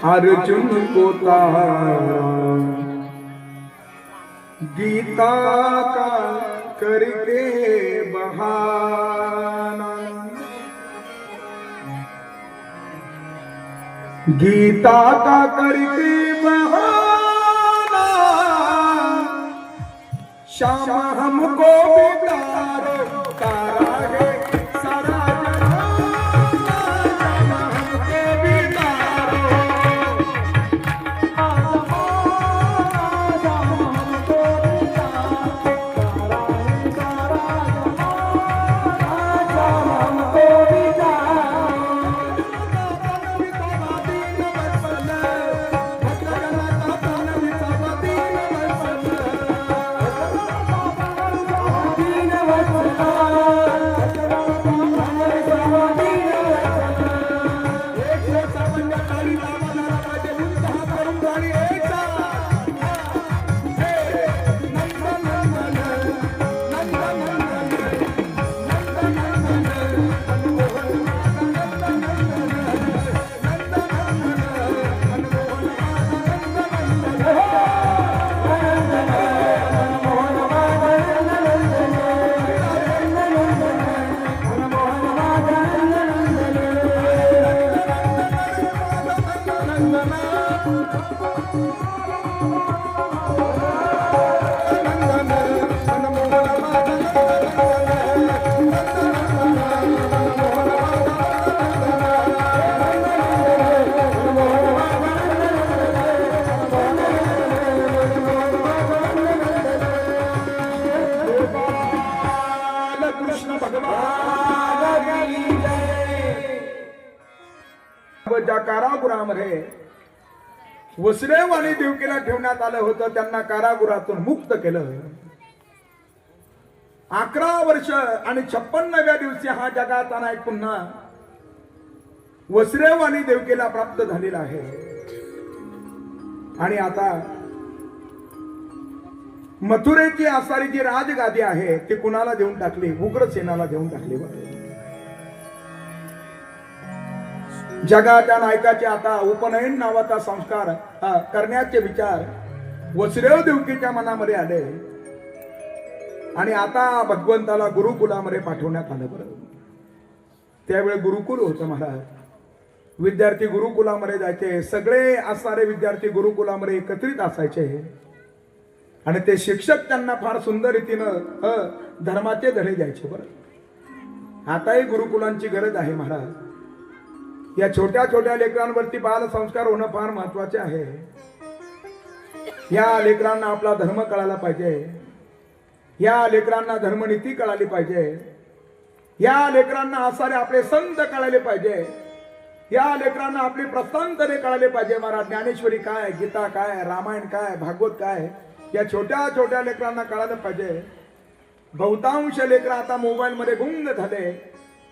अर्जुन को तारा गीता का करके बहाना, गीता का करके बहाना, श्याम हमको बिगाड़ो तारा है सारा जमाना, श्याम हमको बिगाड़ो श्याम हमको बिगाड़ो तारा है सारा जमाना, ज्या कारागृहामध्ये वसुदेव आणि देवकीला ठेवण्यात आलं होतं त्यांना कारागृहातून मुक्त केलं. 11 वर्ष आणि 56व्या दिवशी हा जगाचा नायक पुन्हा वसुदेव आणि देवकीला प्राप्त झालेला आहे. आणि आता मथुरेची असणारी जी राजगादी आहे ती कुणाला देऊन टाकली? उग्रसेनाला देऊन टाकली. जगाच्या नायकाचे आता उपनयन नावाचा संस्कार करण्याचे विचार वसुदेव देवकीच्या मनामध्ये आले. आणि आता भगवंताला गुरुकुलामध्ये पाठवण्यात आलं. बरं, त्यावेळी गुरुकुल होतं महाराज. विद्यार्थी गुरुकुलामध्ये जायचे, सगळे असणारे विद्यार्थी गुरुकुलामध्ये एकत्रित असायचे. आणि ते शिक्षक त्यांना फार सुंदर रीतीनं धर्माचे धडे द्यायचे. बरं, आताही गुरुकुलांची गरज आहे महाराज. या छोट्या छोट्या लेकरांवरती बाल संस्कार होणं फार महत्वाचे आहे. या लेकरांना आपला धर्म कळायला पाहिजे. या लेकरांना धर्मनीती कळाली पाहिजे. या लेकरांना असणारे आपले संत कळाले पाहिजे. या लेकरांना आपली प्रस्थांतरे कळाले पाहिजे. महाराज, ज्ञानेश्वरी काय, गीता काय, रामायण काय, भागवत काय, या छोट्या छोट्या लेकरांना कळालं पाहिजे. बहुतांश लेकर आता मोबाईल मध्ये गुंग झाले.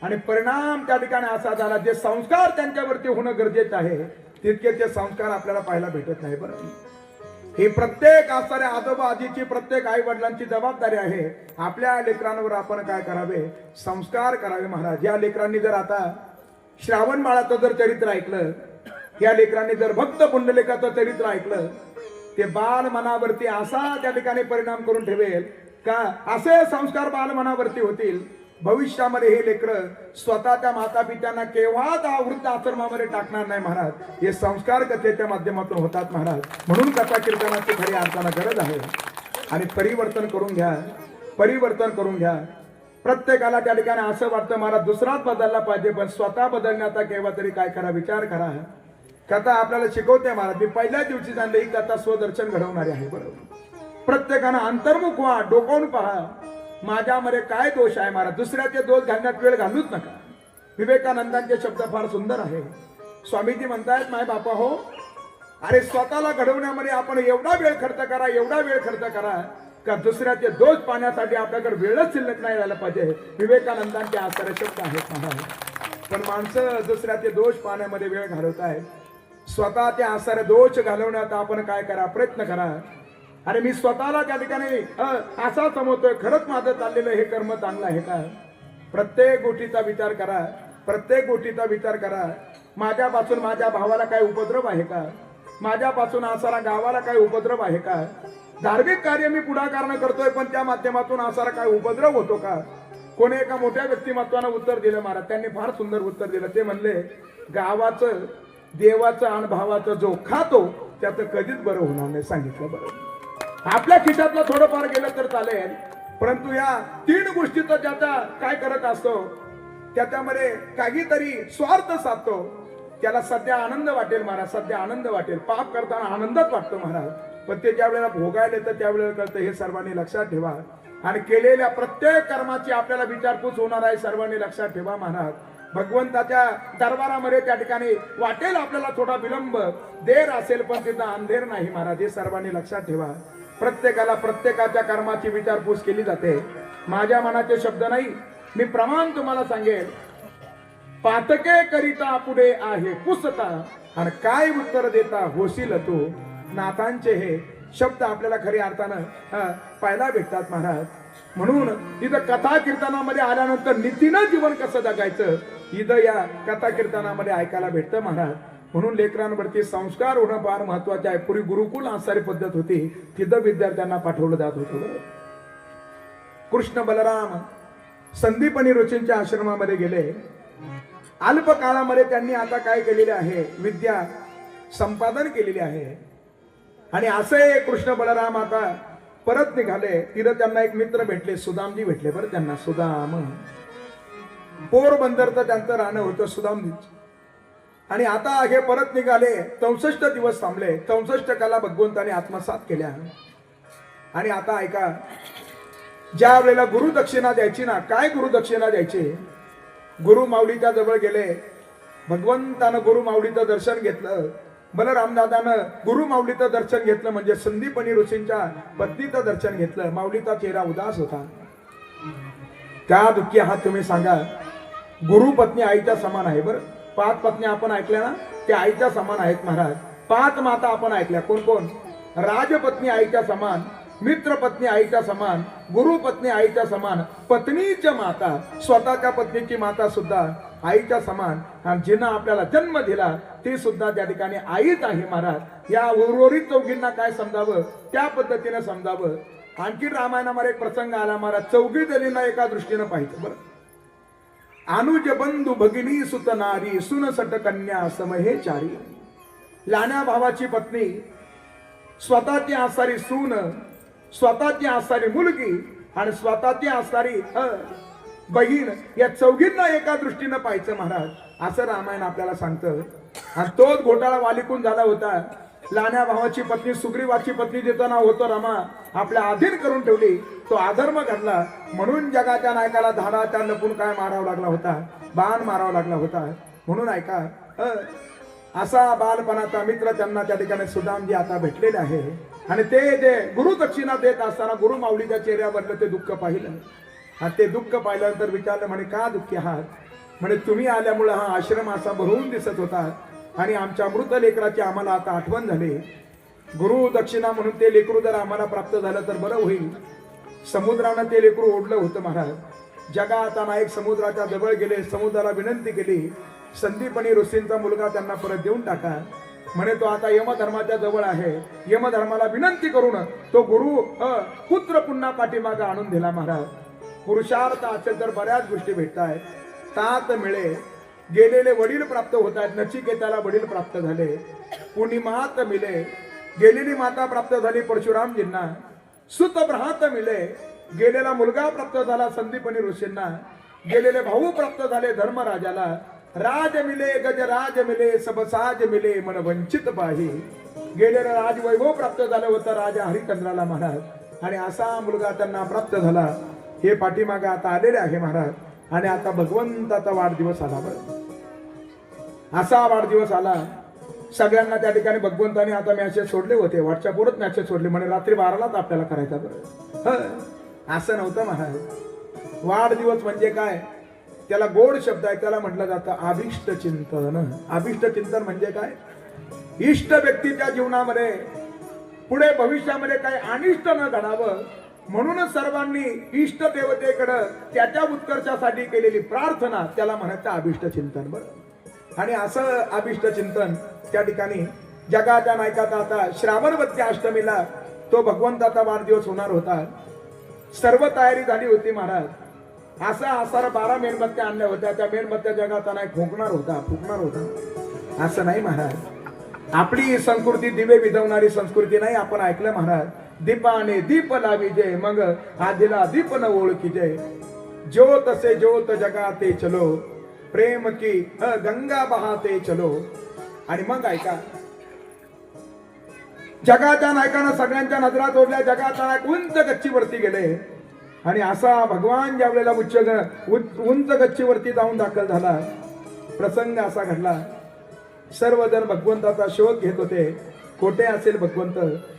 आणि परिणाम त्या ठिकाणी असा झाला, जे संस्कार त्यांच्यावरती होणं गरजेचं आहे तितके ते संस्कार आपल्याला पाहायला भेटत नाही. बरं, ही प्रत्येक असणाऱ्या आजोबा आजीची, प्रत्येक आई वडिलांची जबाबदारी आहे. आपल्या लेकरांवर आपण काय करावे? संस्कार करावे. महाराज, या लेकरांनी जर आता श्रावण बाळाचं जर चरित्र ऐकलं, या लेकरांनी जर भक्त पुंडलिकाचं चरित्र ऐकलं, ते बाल मनावरती असा त्या ठिकाणी परिणाम करून ठेवेल का असे संस्कार बाल मनावरती होतील. भविष्यामध्ये हे लेकर स्वतःच्या माता पित्यांना केव्हाच वृद्ध आश्रमामध्ये टाकणार नाही. महाराज, हे संस्कार कथेच्या माध्यमातून होतात. महाराज, म्हणून कथा कीर्तनाची खरी अर्थानं गरज आहे. आणि परिवर्तन करून घ्या, परिवर्तन करून घ्या. प्रत्येकाला त्या ठिकाणी असं वाटतं महाराज दुसराच बदलला पाहिजे, पण स्वतः बदलण्याचा केव्हा तरी काय करा, विचार करा. कथा आपल्याला शिकवते महाराज. मी पहिल्या दिवशी सांगितलं ही कथा स्वदर्शन घडवणारी आहे. बरोबर, प्रत्येकानं अंतर्मुख व्हा, डोकावून पहा माझ्यामध्ये काय दोष आहे. महाराज, दुसऱ्याचे दोष घालण्यात वेळ घालूच नका. विवेकानंदांचे शब्द फार सुंदर आहे. स्वामीजी म्हणतायत, माय बापा हो, अरे स्वतःला घडवण्यामध्ये आपण एवढा वेळ खर्च करा, एवढा वेळ खर्च करा का दुसऱ्याचे दोष पाहण्यासाठी आपल्याकडे वेळच शिल्लक नाही राहिला पाहिजे. विवेकानंदांचे आचार्य शब्द आहेत महाराज. पण माणसं दुसऱ्याचे दोष पाहण्यामध्ये वेळ घालवत आहेत. स्वतः ते आचार्य दोष घालवण्याचा आपण काय करा, प्रयत्न करा. अरे मी स्वतःला त्या ठिकाणी असा समजतोय, खरंच माझं चाललेलं हे कर्म चांगलं आहे का? प्रत्येक गोष्टीचा विचार करा, प्रत्येक गोष्टीचा विचार करा. माझ्यापासून माझ्या भावाला काही उपद्रव आहे का? माझ्यापासून आसारा गावाला काही उपद्रव आहे का? धार्मिक कार्य मी पुढाकारण करतोय, पण त्या माध्यमातून आसारा काय उपद्रव होतो का? कोणी एका मोठ्या व्यक्तिमत्वानं उत्तर दिलं महाराज. त्यांनी फार सुंदर उत्तर दिलं. ते म्हणले, गावाचं, देवाचं आणि भावाचं जो खातो त्याचं कधीच बरं होणार नाही. सांगितलं बरं. आपल्या खिशातलं थोडंफार गेलं तर चालेल, परंतु या 3 गोष्टीचं ज्याचा काय करत असतो त्याच्यामध्ये काहीतरी स्वार्थ साधतो, त्याला सध्या आनंद वाटेल महाराज, सध्या आनंद वाटेल. पाप करताना आनंदच वाटतो महाराज, पण ते ज्या वेळेला भोगायला येतं त्यावेळेला कळतं. हे सर्वांनी लक्षात ठेवा. आणि केलेल्या प्रत्येक कर्माची आपल्याला विचारपूस होणार आहे, सर्वांनी लक्षात ठेवा महाराज. भगवंताच्या दरबारामध्ये त्या ठिकाणी वाटेल आपल्याला थोडा विलंब, देर असेल पण तिथं अंधेर नाही महाराज. हे सर्वांनी लक्षात ठेवा. प्रत्येकाला प्रत्येकाच्या कर्माची विचारपूस केली जाते. माझ्या मनाचे शब्द नाही, मी प्रमाण तुम्हाला सांगेल. पातके करिता पुढे आहे पुसता, आणि काय उत्तर देता होशील तू. नाथांचे हे शब्द आपल्याला खऱ्या अर्थानं पाहायला भेटतात महाराज. म्हणून इथं कथा कीर्तनामध्ये आल्यानंतर नीतीनं जीवन कसं जगायचं इथं या कथा कीर्तनामध्ये ऐकायला भेटतं महाराज. म्हणून लेकरांवरती संस्कार होणं फार महत्वाचे आहे. पूर्वी गुरुकुल आसारी पद्धत होती, तिथं विद्यार्थ्यांना पाठवलं जात होतं. कृष्ण बलराम संदीपनी ऋषींच्या आश्रमामध्ये गेले. अल्प काळामध्ये त्यांनी आता काय केलेले आहे, विद्या संपादन केलेली आहे. आणि असे कृष्ण बलराम आता परत निघाले. तिथं त्यांना एक मित्र भेटले, सुदामजी भेटले. बरं त्यांना सुदाम, पोरबंदरचं त्यांचं राहणं होतं सुदामजी. आणि आता हे परत निघाले. 64 दिवस थांबले. 64 कला भगवंताने आत्मसात केल्या. आणि आता ऐका, ज्या वेळेला गुरुदक्षिणा द्यायची ना, काय गुरुदक्षिणा द्यायची, गुरु माऊलीच्या जवळ गेले. भगवंतानं गुरु माऊलीचं दर्शन घेतलं. बलराम दादानं गुरु माऊलीचं दर्शन घेतलं म्हणजे संदीपनी ऋषींच्या पत्नीचं दर्शन घेतलं. माऊलीचा चेहरा उदास होता. त्या दुःखी आहात तुम्ही सांगा. गुरु पत्नी आईच्या समान आहे. बरं 5 पत्नी आपण ऐकल्या ना, त्या आईच्या समान आहेत महाराज. 5 माता आपण ऐकल्या. कोण कोण? राजपत्नी आईच्या समान, मित्र पत्नी आईच्या समान, गुरुपत्नी आईच्या समान, पत्नीच्या माता, स्वतःच्या पत्नीची माता सुद्धा आईच्या समान. आणि जिनं आपल्याला जन्म दिला ती सुद्धा त्या ठिकाणी आईच आहे महाराज. या उर्वरित चौघींना काय समजावं त्या पद्धतीने समजावं. आणखी रामायणामध्ये एक प्रसंग आला महाराज. चौघी जणींना एका दृष्टीनं पाहिजे. बरं, अनुज बंधू भगिनी सुत नारी, सुन सट कन्या समहे चारी. लाण्या भावाची पत्नी, स्वतःची आसारी सून, स्वतःची आसारी मुलगी आणि स्वतःची आसारी बहीण, या चौघींना एका दृष्टीनं पाहायचं महाराज. असं रामायण आपल्याला सांगतं. आणि तोच घोटाळा वालिकून झाला होता. लाण्या भावाची पत्नी सुग्रीवाची पत्नी देताना होतो रमा आपल्या अधीन करून ठेवली. तो अधर्म घडला म्हणून जगाच्या नायकाला धाडाच्या लपून काय मारावा लागला होता, बाण मारावा लागला होता. म्हणून ऐका, असा बालपणाचा मित्र त्यांना त्या ठिकाणी सुदामजी आता भेटलेले आहे. आणि ते जे गुरुदक्षिणा देत असताना गुरु माऊलीच्या चेहऱ्यावरलं ते दुःख पाहिलं. आणि ते दुःख पाहिल्यानंतर विचारलं, म्हणे का दुःखी आहात? म्हणे तुम्ही आल्यामुळे हा आश्रम असा भरून दिसत होता आणि आमच्या मृत लेकराची आम्हाला आता आठवण झाली. गुरु दक्षिणा म्हणून ते लेकरू जर आम्हाला प्राप्त झालं तर बरं होईल. समुद्रानं ते लेकरू ओढलं होतं महाराज. जगाचा नायक समुद्राच्या जवळ गेले, समुद्राला विनंती केली, संदीपनी ऋषींचा मुलगा त्यांना परत देऊन टाका. म्हणे तो आता यमधर्माच्या जवळ आहे. यमधर्माला विनंती करून तो गुरु पुत्र पुन्हा पाठीमागे आणून दिला महाराज. पुरुषार्थ असेल तर बऱ्याच गोष्टी भेटतायत. तात मिळे, गेलेले वडील प्राप्त होत आहेत. नचिकेताला वडील प्राप्त झाले. पूर्णिमात मिले, गेलेली माता प्राप्त झाली परशुरामजींना. सुत भ्रात मिले, गेलेला मुलगा प्राप्त झाला संदीपनी ऋषींना. गेलेले भाऊ प्राप्त झाले धर्मराजाला. राज मिले, गजराज मिले, सब साज मिले, मन वंचित पाही. गेलेलं राजवैभव प्राप्त झालं होतं राजा हरिश्चंद्राला महाराज. आणि असा मुलगा त्यांना प्राप्त झाला. हे पाठीमागे आता आलेले आहे महाराज. आणि आता भगवंताचा वाढदिवस आला. बरं असा वाढदिवस आला. सगळ्यांना त्या ठिकाणी भगवंताने आता मॅसेज सोडले होते, व्हॉट्सअपवरच मॅसेज सोडले. म्हणे रात्री 12लाच आपल्याला करायचा. बरं असं नव्हतं महाराज. वाढदिवस म्हणजे काय, त्याला गोड शब्द आहे. त्याला म्हटलं जातं अभिष्ट चिंतन. अभिष्ट चिंतन म्हणजे काय, इष्ट व्यक्तीच्या जीवनामध्ये पुढे भविष्यामध्ये काही अनिष्ट न घडावं म्हणूनच सर्वांनी इष्ट देवतेकडे त्याच्या उत्कर्षासाठी केलेली प्रार्थना त्याला म्हणायचं अभिष्ट चिंतन. बरं आणि असं अभिष्ट चिंतन त्या ठिकाणी जगाच्या नायकाचा आता श्रावणवती अष्टमीला तो भगवंताचा वाढदिवस होणार होता. सर्व तयारी झाली होती महाराज. असा आसार 12 मेणबत्त्या आणल्या होत्या. त्या मेणबत्त्या जगाचा नायक फुंकणार होता. असं नाही महाराज. आपली संस्कृती दिवे विझवणारी संस्कृती नाही. आपण ऐकलं महाराज, दीपाने दीप लाविजे मग आधीला दीप न ओळखीजे. ज्योत से ज्योत जगाते चलो प्रेम की गंगा बहाते चलो. आणि मग ऐका, जगाच्या नायकानं सगळ्यांच्या नजरा तोडल्या. जगाचा नायक उंच गच्चीवरती गेले आणि असा भगवान ज्या वेळेला उंच गच्चीवरती जाऊन दाखल झाला, प्रसंग असा घडला. सर्वजण भगवंताचा शोध घेत होते. कोठे असेल भगवंत,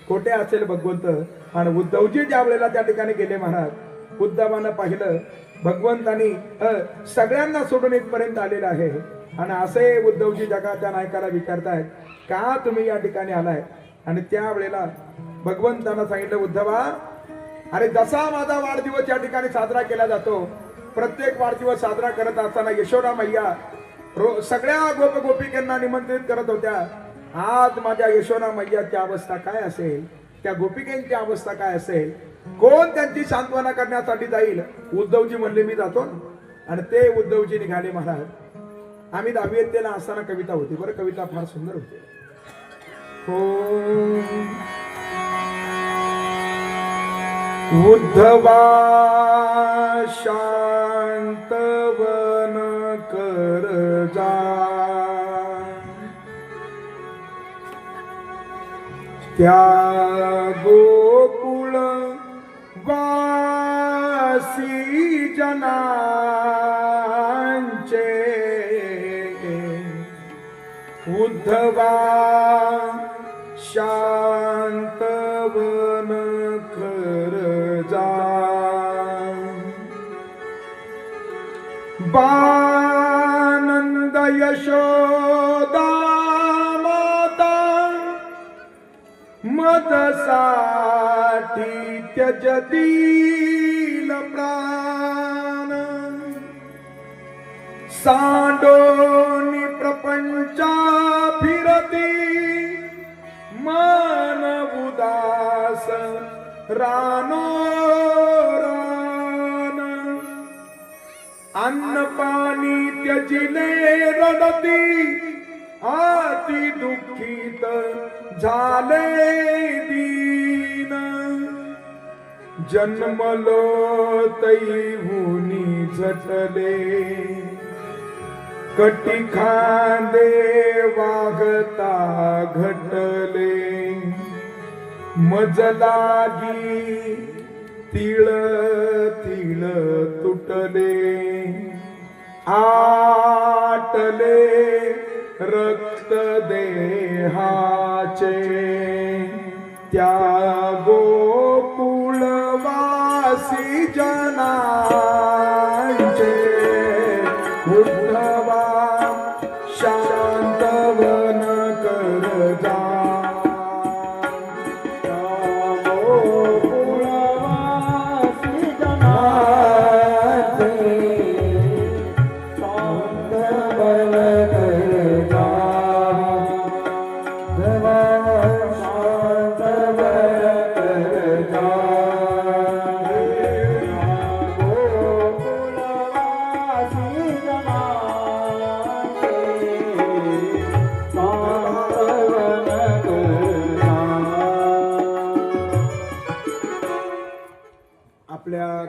कोठे असेल भगवंत. आणि उद्धवजी ज्या वेळेला त्या ठिकाणी गेले महाराज, उद्धवानं पाहिलं भगवंतानी सगळ्यांना सोडून इथपर्यंत आलेला आहे. आणि असे उद्धवजी जगाच्या नायकाला विचारतायत, का तुम्ही या ठिकाणी आलाय? आणि त्यावेळेला भगवंतानं सांगितलं, उद्धवा, अरे जसा माझा वाढदिवस या ठिकाणी साजरा केला जातो, प्रत्येक वाढदिवस साजरा करत असताना यशोदा मैया सगळ्या गोपिकांना निमंत्रित करत होत्या. आज माझ्या यशोदा मैयाची अवस्था काय असेल, त्या गोपिकांची अवस्था काय असेल, कोण त्यांची सांत्वना करण्यासाठी जाईल? उद्धवजी म्हणले, मी जातो. आणि ते उद्धवजी निघाले महाराज. आम्ही 10वीत असताना कविता होती बरं, कविता फार सुंदर होती. उद्धवा शांतवन कर जा, त्या गोकुळ वासी जनांचे. उद्धवा शांतवन कर जा, बानंद यशोदा माता मदसाठी त्यजतील प्राण. सांडोनी प्रपंचा फिरती मन उदास रानो रान. अन्न पाणी त्यजिले रडती अति दुःखित झाले दीन. जन्मलो तैहुनी झटले कटी खांदे वागता घटले. मज लागी तिळ तिळ तुटले आटले रक्त देहाचे. त्या गोकुळवासी जनांचे. उद्धवा शांतवन कर जा,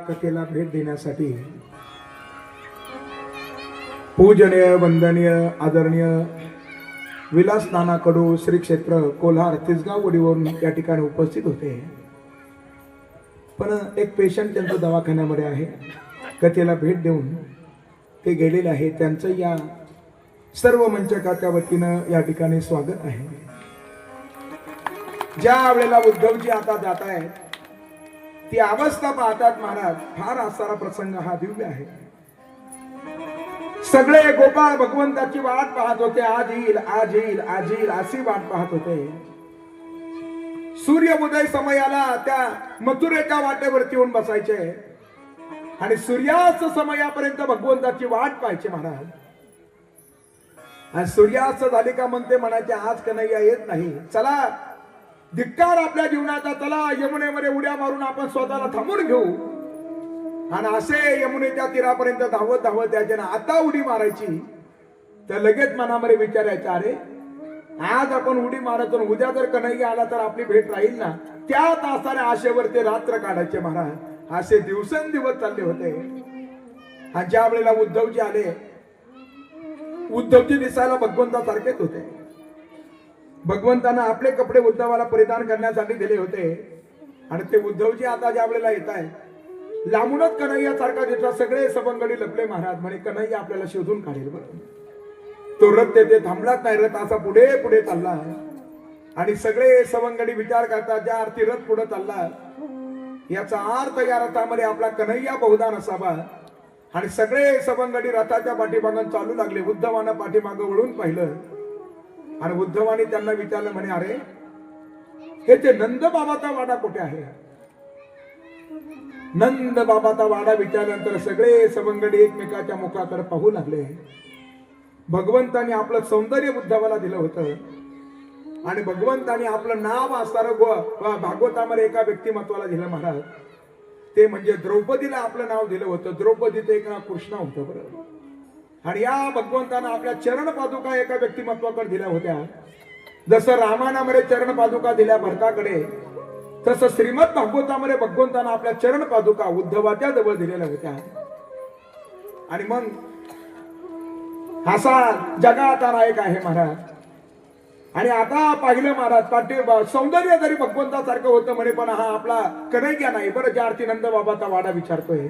कथेला भेट देण्यासाठी पूजनीय वंदनीय आदरणीय विलास नाना कडू श्री क्षेत्र कोल्हार तिसगाव वडीवरून या ठिकाणी उपस्थित होते. पण एक पेशंट त्यांच्या दवाखान्यामध्ये आहे. कथेला भेट देऊन ते गेलेले आहे. त्यांचं या सर्व मंचकाच्या वतीनं या ठिकाणी स्वागत आहे. ज्या वेळेला उद्धवजी आता जात आहेत, ती अवस्था पाहतात महाराज. फार असणारा प्रसंग हा दिव्य आहे. सगळे गोपाळ भगवंताची वाट पाहत होते. आज येईल, आज येईल, आज येईल अशी वाट पाहत होते. सूर्य उदय समयाला त्या मथुरेच्या वाटेवरती येऊन बसायचे आणि सूर्यास्त समयापर्यंत भगवंताची वाट पाहायची महाराज. आणि सूर्यास्त झाली का म्हणते म्हणायचे आज कन्हैया येत नाही. चला धिक्कार आपल्या जीवनाचा, चला यमुनेमध्ये उड्या मारून आपण स्वतःला थांबून घेऊ. आणि असे यमुनेच्या तीरापर्यंत धावत धावत त्याचे ना आता उडी मारायची तर लगेच मनामध्ये विचारायचं, अरे आज आपण उडी मारतो, उद्या जर कन्हैया आला तर आपली भेट राहील ना. त्यात असणाऱ्या आशेवर ते रात्र काढायचे महाराज. असे दिवसेंदिवस चालले होते. आणि ज्या वेळेला उद्धवजी आले, उद्धवजी दिसायला भगवंतासारखेच होते. भगवंतानं आपले कपडे उद्धवाला परिधान करण्यासाठी दिले होते. आणि ते उद्धवजी आता ज्या वेळेला येत आहे, लांबूनच कन्हैया सारखा दिसला. सगळे सवंगडी लपले महाराज. म्हणे कन्हैया आपल्याला शोधून काढेल. बरं तो रथ तेथे थांबलाच नाही. रथ असा पुढे पुढे चालला. आणि सगळे सवंगडी विचार करतात, ज्या अर्थी रथ पुढे चालला याचा अर्थ या रथामध्ये आपला कन्हैया बहुधा नसावा. आणि सगळे सवंगडी रथाच्या पाठीमागून चालू लागले. उद्धवानं पाठीमागं वळून पाहिलं आणि उद्धवाने त्यांना विचारलं, म्हणे अरे हे ते नंद बाबाचा वाडा कुठे आहे? नंद बाबाचा वाडा विचारल्यानंतर सगळे सवंगडी एकमेकाच्या मुखाकडे पाहू लागले. भगवंताने आपलं सौंदर्य उद्धवाला दिलं होतं. आणि भगवंताने आपलं नाव असणारं भागवतामध्ये एका व्यक्तिमत्वाला दिलं महाराज. ते म्हणजे द्रौपदीला आपलं नाव दिलं होतं. द्रौपदीचं एक नाव कृष्णा होतं. बरोबर. आणि या भगवंतानं आपल्या चरण पादुका एका व्यक्तिमत्वाकडे दिल्या होत्या. जसं रामायणामध्ये चरण पादुका दिल्या भरताकडे, तसं श्रीमद भागवतामध्ये भगवंतानं आपल्या चरण पादुका उद्धवाच्या जवळ दिलेल्या होत्या. आणि मग असा जगाचा नायक आहे महाराज. आणि आता पाहिलं महाराज, सौंदर्य जरी भगवंतासारखं होतं म्हणे, पण हा आपला कन्हैया नाही. बरं, ज्या अर्थी नंद बाबाचा वाडा विचारतोय.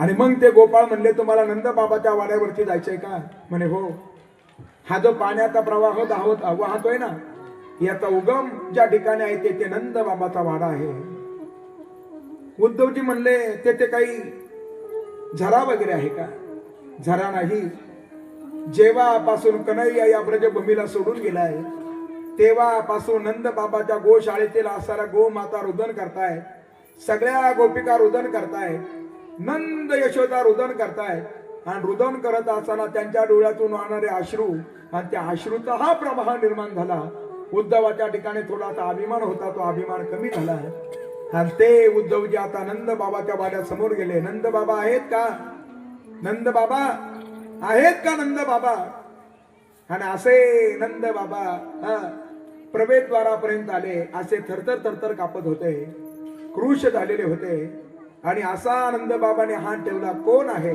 आणि मग ते गोपाळ म्हणले, तुम्हाला नंद बाबाच्या वाड्यावरती जायचंय का? म्हणे हो. हा जो पाण्याचा प्रवाह वाहतोय ना, याचा उगम ज्या ठिकाणी आहे ते नंद बाबाचा वाडा आहे. उद्धवजी म्हणले, तेथे काही झरा वगैरे आहे का? झरा नाही. जेव्हापासून कन्हैया या ब्रजभूमीला सोडून गेलाय तेव्हापासून नंद बाबाच्या गोशाळेतील असणाऱ्या गोमाता रुदन करताय. सगळ्या गोपिका रुदन करताय. नंद यशोदा रुदन करताय. आणि रुदन करत असताना त्यांच्या डोळ्यातून वाहणारे अश्रू, आणि त्या अश्रूचा हा प्रवाह निर्माण झाला. उद्धवाच्या ठिकाणी थोडासा अभिमान होता, तो अभिमान कमी झाला. आणि ते उद्धवजी आता नंद बाबाच्या वाड्या समोर गेले. नंद बाबा आहेत का? नंद बाबा आहेत का? नंद बाबा. आणि असे नंद बाबा प्रवेशद्वारापर्यंत आले. असे थरथर थरथर कापत होते, क्रुश झालेले होते. आणि असा नंद बाबाने हात ठेवला, कोण आहे?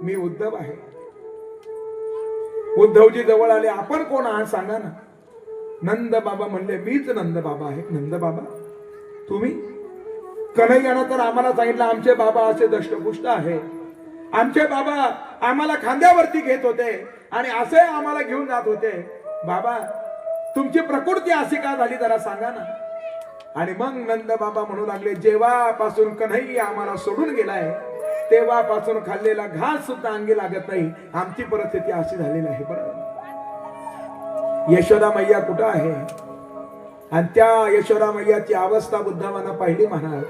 मी उद्धव आहे. उद्धवजी जवळ आले, आपण कोण आहात सांगा ना. नंद बाबा म्हणले, मीच नंद बाबा आहे. नंद बाबा तुम्ही? कन्हैयानं तर आम्हाला सांगितलं आमचे बाबा असे दष्टपुष्ट आहे. आमचे बाबा आम्हाला खांद्यावरती घेत होते आणि असे आम्हाला घेऊन जात होते. बाबा तुमची प्रकृती अशी का झाली जरा सांगा ना. आणि मग नंद बाबा म्हणू लागले, जेव्हापासून कन्हैया आम्हाला सोडून गेलाय तेव्हापासून खाल्लेला घास सुद्धा अंगी लागत नाही. आमची परिस्थिती अशी झालेली आहे. बरं, यशोदा मैया कुठं आहे? आणि त्या यशोदा मैयाची अवस्था बुद्धावानं पाहिली महाराज.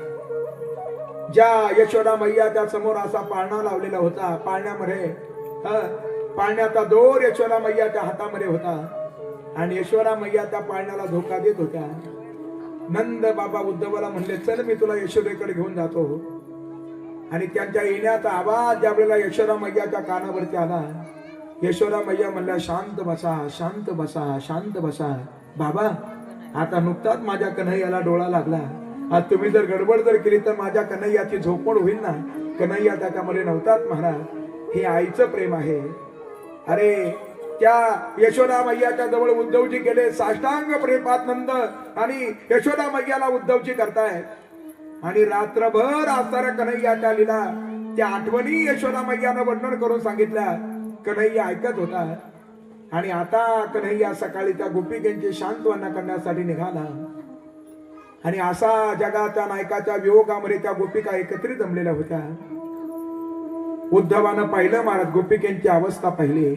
ज्या यशोदा मैयाच्या समोर असा पाळणा लावलेला होता, पाळण्यामध्ये पाळण्याचा दोर यशोदा मैयाच्या हातामध्ये होता. आणि यशोदा मैया त्या पाळण्याला धोका देत होत्या. नंद बाबा उद्धवाला म्हणले, चल मी तुला यशोदेकडे घेऊन जातो. आणि त्यांच्या येण्याचा आवाज ज्या वेळेला यशोदा मैयाच्या कानावरती आला, यशोदा मैया म्हणल्या, शांत बसा, शांत बसा, शांत बसा. बाबा आता नुकताच माझ्या कन्हैयाला डोळा लागला. आज तुम्ही जर गडबड जर केली तर माझ्या कन्हैयाची झोपमोड होईल ना. कन्हैया त्याच्यामध्ये नव्हताच महाराज. हे आईचं प्रेम आहे. अरे त्या यशोदा मैयाच्या जवळ उद्धवजी गेले. साष्टांग प्रेमात नंद आणि यशोदा मैयाला उद्धवजी करताय. आणि रात्रभर असणाऱ्या कन्हैयाच्या लीला त्या आठवणी यशोदा मैयानं वर्णन करून सांगितल्या. कन्हैया ऐकत होता. आणि आता कन्हैया सकाळी त्या गोपिकांची सांत्वना करण्यासाठी निघाला. आणि असा जगाच्या नायकाच्या वियोगामध्ये त्या गोपिका एकत्रित जमलेल्या होत्या. उद्धवानं पाहिलं महाराज, गोपिकांची अवस्था पाहिली.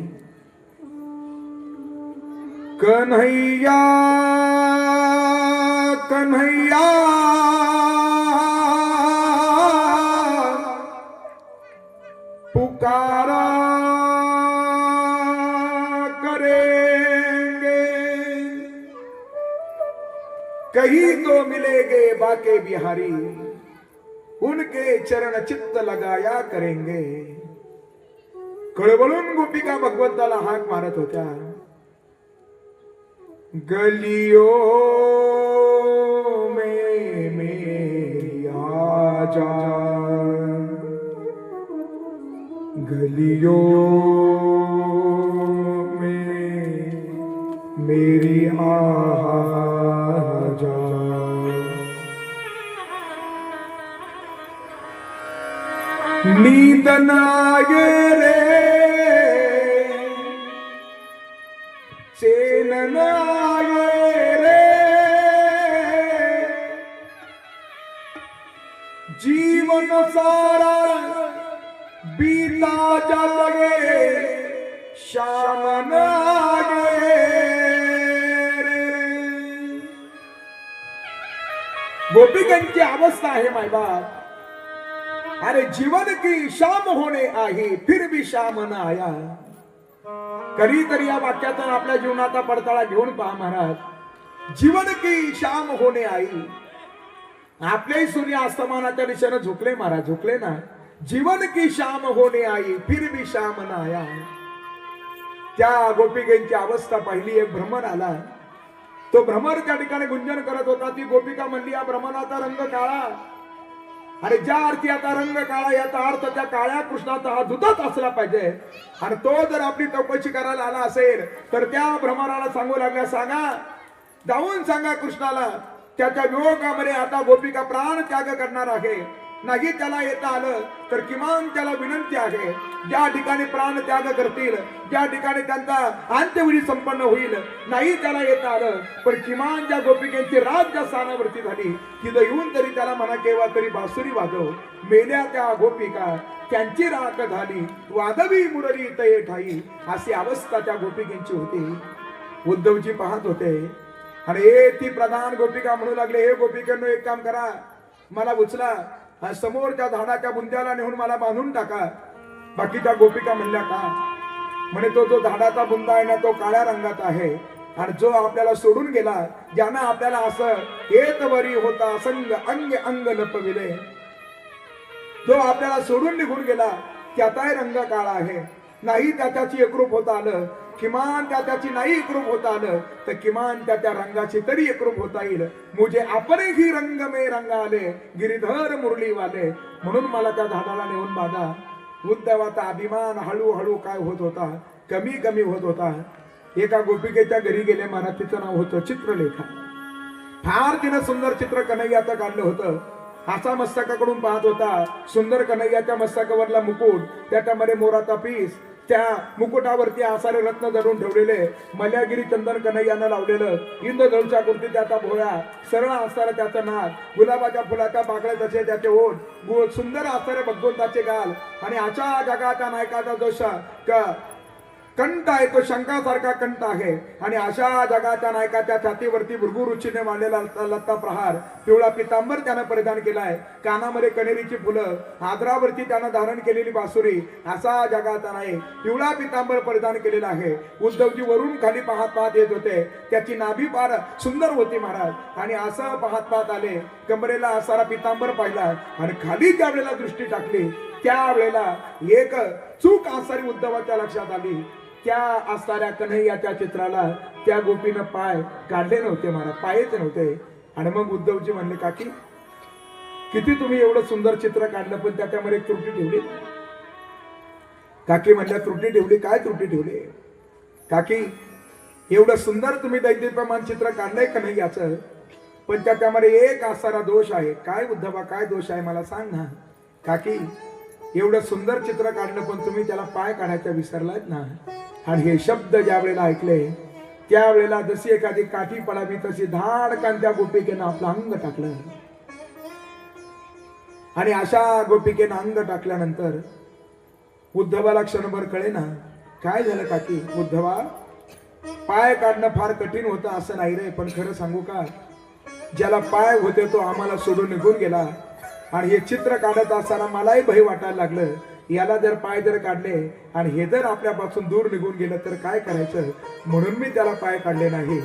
कन्हैया कन्हैया पुकारा कहीं तो मिलेगे बाके बिहारी, उनके चरण चित्त लगाया करेंगे. कळवळून गोपिका भगवंताला हाक मारत होत्या. गलियों में मेरी आजा, गलियों में मेरी आजा. नींद न आए रे, चैन न आए रे, जीवन सारा बीता जाए, शाम न आए रे. गोपिकांची अवस्था आहे मायबाप. अरे जीवन की शाम होने आई, फिर भी शाम न आया. कधीतरी या वाक्यातून आपल्या जीवनाचा पडताळा घेऊन पहा महाराज. जीवन की शाम होणे आई, आपलेही सूर्य अस्तमानाच्या दिशेने झुकले महाराज, झुकले ना. जीवन की शाम होणे आई, फिर भी शाम न आया. त्या गोपिकेंची अवस्था पाहिली. एक भ्रमर आला. तो भ्रमर त्या ठिकाणी गुंजन करत होता. ती गोपिका म्हणली, या भ्रमराचा रंग काळा. आणि ज्या अर्थी आता रंग काळा, याचा अर्थ त्या काळ्या कृष्णाचा हा दुधाच असला पाहिजे. आणि तो जर आपली चौकशी करायला आला असेल तर त्या भ्रमराला सांगू लागल्या, सांगा, जाऊन सांगा कृष्णाला, त्याच्या वियोगामध्ये आता गोपिका प्राण त्याग करणार आहे. नाही त्याला येता आलं तर किमान त्याला विनंती आहे, ज्या ठिकाणी प्राण त्याग करतील, ज्या ठिकाणी त्यांचा अंत्यविधी संपन्न होईल, नाही त्याला येता आलं पण किमान ज्या गोपिकेची रात ज्या स्थानावरती झाली तिथं येऊन तरी त्याला म्हणा, केव्हा तरी बासुरी वाजव. मेल्या त्या गोपिका, त्यांची राख झाली, वादवी मुरली तये ठाई. अशी अवस्था त्या गोपिकेची होती. उद्धवजी पाहत होते आणि ती प्रधान गोपिका म्हणू लागले, हे गोपिकांनो, एक काम करा, मला उचला, समोरच्या झाडाच्या बुंद्याला नेऊन मला बांधून टाका. बाकीच्या गोपिका म्हणल्या, का? म्हणे, तो जो झाडाचा बुंदा आहे ना, तो काळ्या रंगाचा आहे. आणि जो आपल्याला सोडून गेला, ज्यानं आपल्याला असं हेतवरी होता संग अंग अंग लपविले, जो आपल्याला सोडून निघून गेला त्याचाही रंग काळा आहे. नाही त्याच्याची एकरूप होता आलं, किमान त्याची नाही एकरूप होता आलं तर किमान त्या रंगाची तरी एकरूप होता येईल. मुझे अपने ही रंग में रंग आले, गिरिधर मुरली वाले. म्हणून मला त्या झाडाला नेऊन बांधा. उद्धवाचा अभिमान हळूहळू काय होत होता, कमी कमी होत होता. एका गोपिकेच्या घरी गेले महाराज. तिचं नाव होतं चित्रलेखा. फार तिनं सुंदर चित्र कन्हैयाचं काढलं होतं. असा मस्तकाकडून पाहत होता. सुंदर कन्हैयाच्या मस्तकावरला मुकुट, त्याच्यामध्ये मोराचा पीस, त्या मुकुटावरती आसारे रत्न जडून ठेवलेले, मल्यागिरी चंदन कन्हैयानं लावलेलं, इंद्रधनुष्या कुर्ती त्याचा भोळा, सरळ असणारा त्याचा नाक, गुलाबाच्या फुलाच्या पाकळ्या तसे त्याचे ओठ, सुंदर असणारे भगवंताचे गाल. आणि अशा जगाच्या नायकाचा जो कंठ आहे तो शंकासारखा कंठ आहे. आणि अशा जगाच्या नायकाच्या छातीवरती भृगु रुचीने मांडलेला लत्ता प्रहार, पिवळा पितांबर त्यानं परिधान केलाय, कानामध्ये कनेरीची फुलं, आदरावरती त्यानं धारण केलेली बासुरी. असा जगाचा नायक पिवळा पितांबर परिधान केलेला आहे. उद्धवजी वरून खाली पाहत पाहत येत होते. त्याची नाभी फार सुंदर होती महाराज. आणि असं पाहत पाहत आले, कमरेला असारा पितांबर पाहिला आणि खाली ज्या वेळेला दृष्टी टाकली त्यावेळेला एक चूक आसारी उद्धवाच्या लक्षात आली. त्या असणाऱ्या कन्हैयाच्या चित्राला त्या गोपीनं पाय काढले नव्हते महाराज, पायच नव्हते. आणि मग उद्धवजी म्हणले, काकी, किती तुम्ही एवढं सुंदर चित्र काढलं पण त्याच्यामध्ये त्रुटी ठेवली. काकी म्हणल्या, त्रुटी ठेवली? काय त्रुटी ठेवली? काकी, एवढं सुंदर तुम्ही दैदिप्यमान चित्र काढलंय कन्हैयाचं, पण त्याच्यामध्ये एक असारा दोष आहे. काय उद्धवा, काय दोष आहे मला सांग ना. काकी, एवढं सुंदर चित्र काढलं पण तुम्ही त्याला पाय काढायचा विसरलात ना. आणि हे शब्द ज्या वेळेला ऐकले त्यावेळेला जशी एखादी काठी पडावी तशी धाडकान त्या गोपिकेनं आपलं अंग टाकलं. आणि अशा गोपिकेनं अंग टाकल्यानंतर उद्धवाला क्षणभर कळे ना, काय झालं काकी? उद्धवा, पाय काढणं फार कठीण होतं असं नाही रे, पण खरं सांगू का, ज्याला पाय होते तो आम्हाला सोडून निघून गेला. आणि हे चित्र काढत असताना मलाही भय वाटायला लागलं, याला जर पाय जर काढले आणि हे जर आपल्यापासून दूर निघून गेलं तर काय करायचं, म्हणून मी त्याला पाय काढले नाही.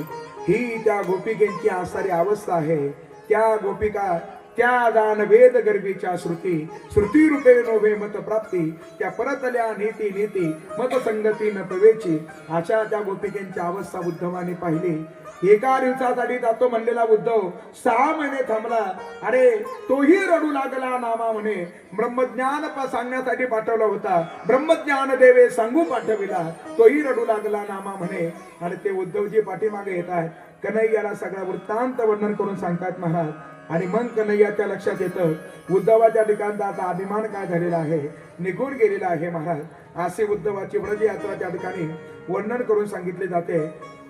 ही त्या गोपिकेंची आसारी अवस्था आहे. त्या गोपिका त्या जाण वेद गर्भीच्या श्रुती रूपे नोभे मत प्राप्ती, त्या परतल्या नीती मत संगती न पवेची. अशा त्या गोपिकेंची अवस्था उद्धवाने पाहिली. एका दिवसासाठी जातो म्हणलेला उद्धव 6 महिने थांबला. अरे तोही रडू लागला नामा म्हणे. ब्रह्मज्ञान सांगण्यासाठी पाठवला होता, ब्रह्मज्ञान देवे सांगू पाठविला. तोही रडू लागला नामा म्हणे. आणि ते उद्धवजी पाठीमागे येत आहेत. कन्हैयाला सगळा वृत्तांत वर्णन करून सांगतात महाराज. आणि मग कन्हैयाच्या लक्षात येतं उद्धवाच्या ठिकाणचा आता अभिमान काय झालेला आहे, निघून गेलेला आहे महाराज. असे उद्धवाची व्रज यात्रा त्या ठिकाणी वर्णन करून सांगितले जाते.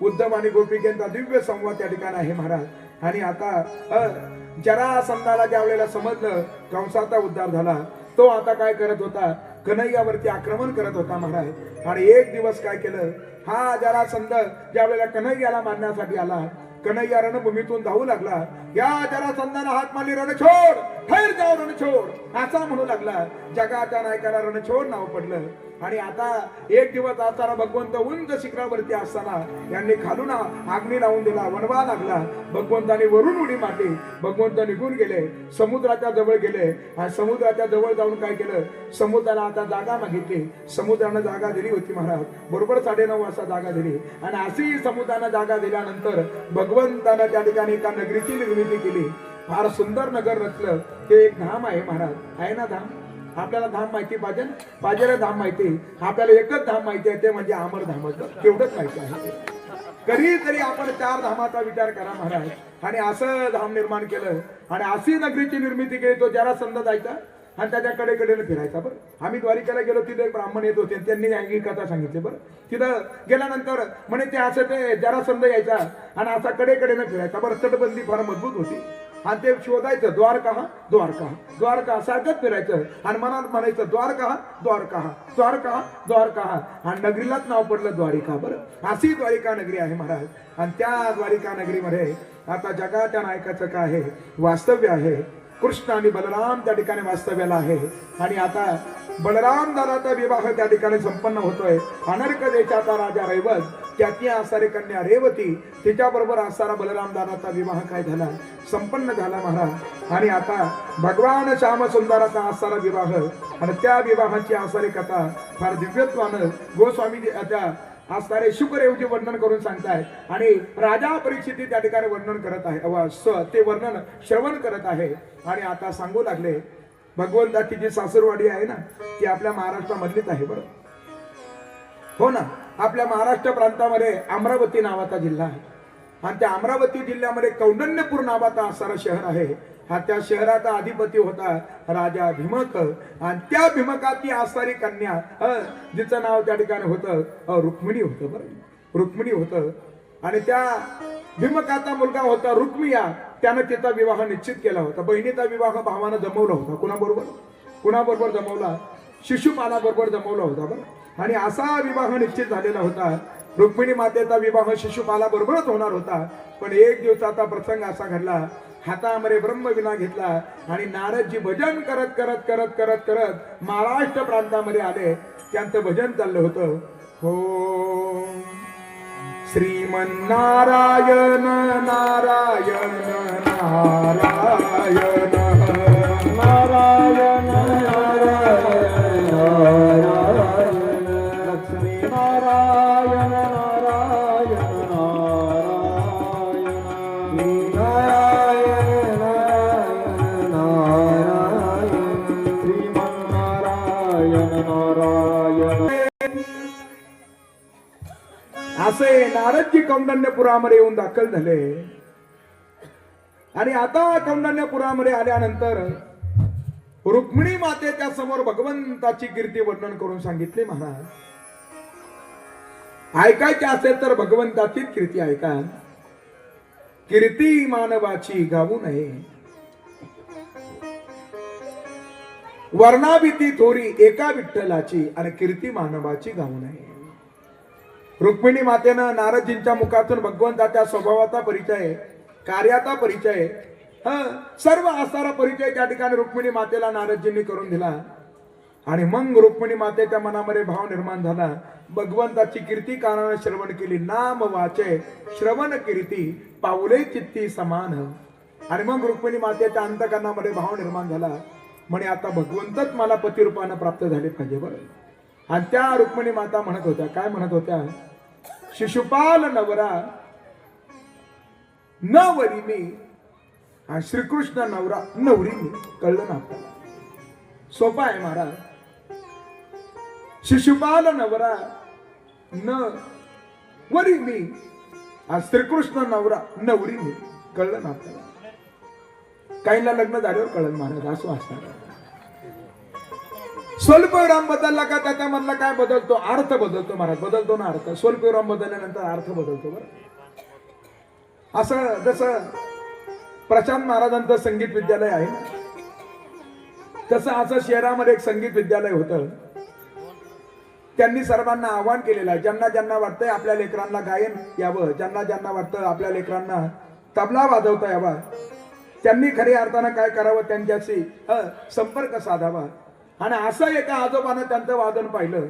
उद्धव आणि गोपिकेंचा दिव्य संवाद त्या ठिकाणी आहे महाराज. आणि आता जरासंधाला ज्या वेळेला समजलं कंसाचा उद्धार झाला, तो आता काय करत होता, कन्हैयावरती आक्रमण करत होता महाराज. आणि एक दिवस काय केलं, हा जरासंध ज्या वेळेला कन्हैयाला मारण्यासाठी आला, कन्हैया रणभूमीतून धावू लागला. या जरासंधाला हात मारली, रणछोड ठैर जाऊ रणछोड असा म्हणू लागला. जगाच्या नायकाला रणछोड नाव पडलं. आणि आता एक दिवस असताना भगवंत उंच शिखरावरती असताना यांनी खालून अग्नी लावून दिला, वणवा लागला. भगवंताने वरून उडी मारली. भगवंत निघून गेले, समुद्राच्या जवळ गेले. आणि समुद्राच्या जवळ जाऊन काय केलं, समुद्राला आता जागा मागितली. समुद्रानं जागा दिली होती महाराज, बरोबर 9:30 वाजता जागा दिली. आणि अशी समुद्रानं जागा दिल्यानंतर भगवंतानं त्या ठिकाणी एका नगरीची निर्मिती केली. फार सुंदर नगर रचलं. ते एक धाम आहे महाराज, आहे ना धाम. आपल्याला धाम माहिती पाहिजे धाम माहिती. आपल्याला एकच धाम माहिती आहे, ते म्हणजे अमर धामाचं, तेवढंच माहिती आहे. कधीतरी आपण 4 धामाचा विचार करा महाराज. आणि असं धाम निर्माण केलं आणि अशी नगरीची निर्मिती केली. तो जरासंध जायचा आणि त्याच्या कडेकडेने फिरायचा. बरं आम्ही द्वारिकेला गेलो, तिथे एक ब्राह्मण येत होते, त्यांनी ही कथा सांगितली. बरं तिथं गेल्यानंतर म्हणे ते असं ते जरासंध यायचा आणि असा कडेकडेने फिरायचा. बरं तटबंदी फार मजबूत होती आणि ते शोधायचं द्वारका द्वारका द्वारका सारखंच फिरायचं आणि मनात म्हणायचं द्वारका द्वारका द्वारका द्वारका. आणि नगरीलाच नाव पडलं द्वारिका. बरं अशी द्वारिका नगरी आहे महाराज. आणि त्या द्वारिका नगरीमध्ये आता जगाच्या नायकाचं काय आहे, वास्तव्य आहे. कृष्ण आणि बलराम त्या ठिकाणी वास्तव्याला आहे. आणि आता बलराम दादाचा विवाह त्या ठिकाणी संपन्न होतोय. अनर्क देशाचा राजा रैवत, त्याची असणारी कन्या रेवती, तिच्याबरोबर असणारा बलराम दादाचा विवाह काय झाला, संपन्न झाला महाराज. आणि आता भगवान श्याम सुंदराचा असणारा विवाह आणि त्या विवाहाची असणारी कथा फार दिव्यत्वानं गोस्वामी त्या असणारे शुकदेवचे वर्णन करून सांगतायत. आणि राजा परीक्षित त्या ठिकाणी वर्णन करत आहे, ते वर्णन श्रवण करत आहे. आणि आता सांगू लागले भगवंताची जी सासरवाडी आहे ना, ती आपल्या महाराष्ट्रामधलीच आहे. बरं हो ना, आपल्या महाराष्ट्र प्रांतामध्ये अमरावती नावाचा जिल्हा आहे. आणि त्या अमरावती जिल्ह्यामध्ये कौंडण्यपूर नावाचा असणारा शहर आहे. हा त्या शहराचा अधिपती होता राजा भीमक. आणि त्या भीमकाची असणारी कन्या, जिचं नाव त्या ठिकाणी होतं रुक्मिणी होतं. बरं रुक्मिणी होतं. आणि त्या भीमकाचा मुलगा होता रुक्मिया, त्यानं तिचा विवाह निश्चित केला होता. बहिणीचा विवाह भावानं जमवला होता. कुणाबरोबर जमवला, शिशुपालाबरोबर जमवला होता. बरं आणि असा विवाह निश्चित झालेला होता. रुक्मिणी मातेचा विवाह शिशुपालाबरोबरच होणार होता. पण एक दिवसाचा प्रसंग असा घडला, हातामध्ये ब्रह्मविना घेतला आणि नारदजी भजन करत करत करत करत करत महाराष्ट्र प्रांतामध्ये आले. त्यांचं भजन चाललं होतं, हो श्रीमन्नारायण नारायण नारायण नारायण नारायण लक्ष्मी नारायण नारायण नारायण नारायण नारायण श्रीमन्नारायण नारायण. असे नारदजी कौंडण्यपुरामध्ये येऊन दाखल झाले. आणि आता कौंडण्यपुरामध्ये आल्यानंतर रुक्मिणी मातेच्या समोर भगवंताची कीर्ती वर्णन करून सांगितले. महाराज ऐकायचे असेल तर भगवंताची कीर्ती ऐका. कीर्ती मानवाची गाऊ नये, वर्णाभीती थोरी एका विठ्ठलाची आणि कीर्ती मानवाची गाऊ नये. रुक्मिणी मातेनं नारदजींच्या मुखातून भगवंताच्या स्वभावाचा परिचय, कार्याचा परिचय, सर्व असणारा परिचय त्या ठिकाणी रुक्मिणी मातेला नारदजींनी करून दिला. आणि मग रुक्मिणी मातेच्या मनामध्ये भाव निर्माण झाला भगवंताची कीर्ती कानाने श्रवण केली, नाम वाचे श्रवण कीर्ती पाऊले चित्ती समान. आणि मग रुक्मिणी मातेच्या अंतकरणामध्ये भाव निर्माण झाला, म्हणे आता भगवंतच मला पतिरूपानं प्राप्त झाले पाहिजे बरं. आणि त्या रुक्मिणी माता म्हणत होत्या, काय म्हणत होत्या, शिशुपाल नवरा नवरी मी आणि श्रीकृष्ण नवरा नवरी मी. कळलं ना आपल्याला? सोपा आहे महाराज. शिशुपाल नवरा नवरी मी आणि श्रीकृष्ण नवरा नवरी मी. कळलं ना आपल्याला? काहींना लग्न झाल्यावर कळलं महाराज, असं असणार. स्वल्पविराम बदलला का त्याच्यामधला काय बदलतो? अर्थ बदलतो महाराज. बदलतो ना अर्थ. स्वल्पविराम बदलल्यानंतर अर्थ बदलतो बरं. असं जसं प्रशांत महाराजांचं संगीत विद्यालय आहे ना, तसं असं शहरामध्ये एक संगीत विद्यालय होतं. त्यांनी सर्वांना आवाहन केलेलं आहे, ज्यांना ज्यांना वाटतंय आपल्या लेकरांना गायन यावं, ज्यांना ज्यांना वाटतं आपल्या लेकरांना तबला वाजवता यावा, त्यांनी खऱ्या अर्थानं काय करावं, त्यांच्याशी संपर्क साधावा. आणि असं एका आजोबानं त्यांचं वादन पाहिलं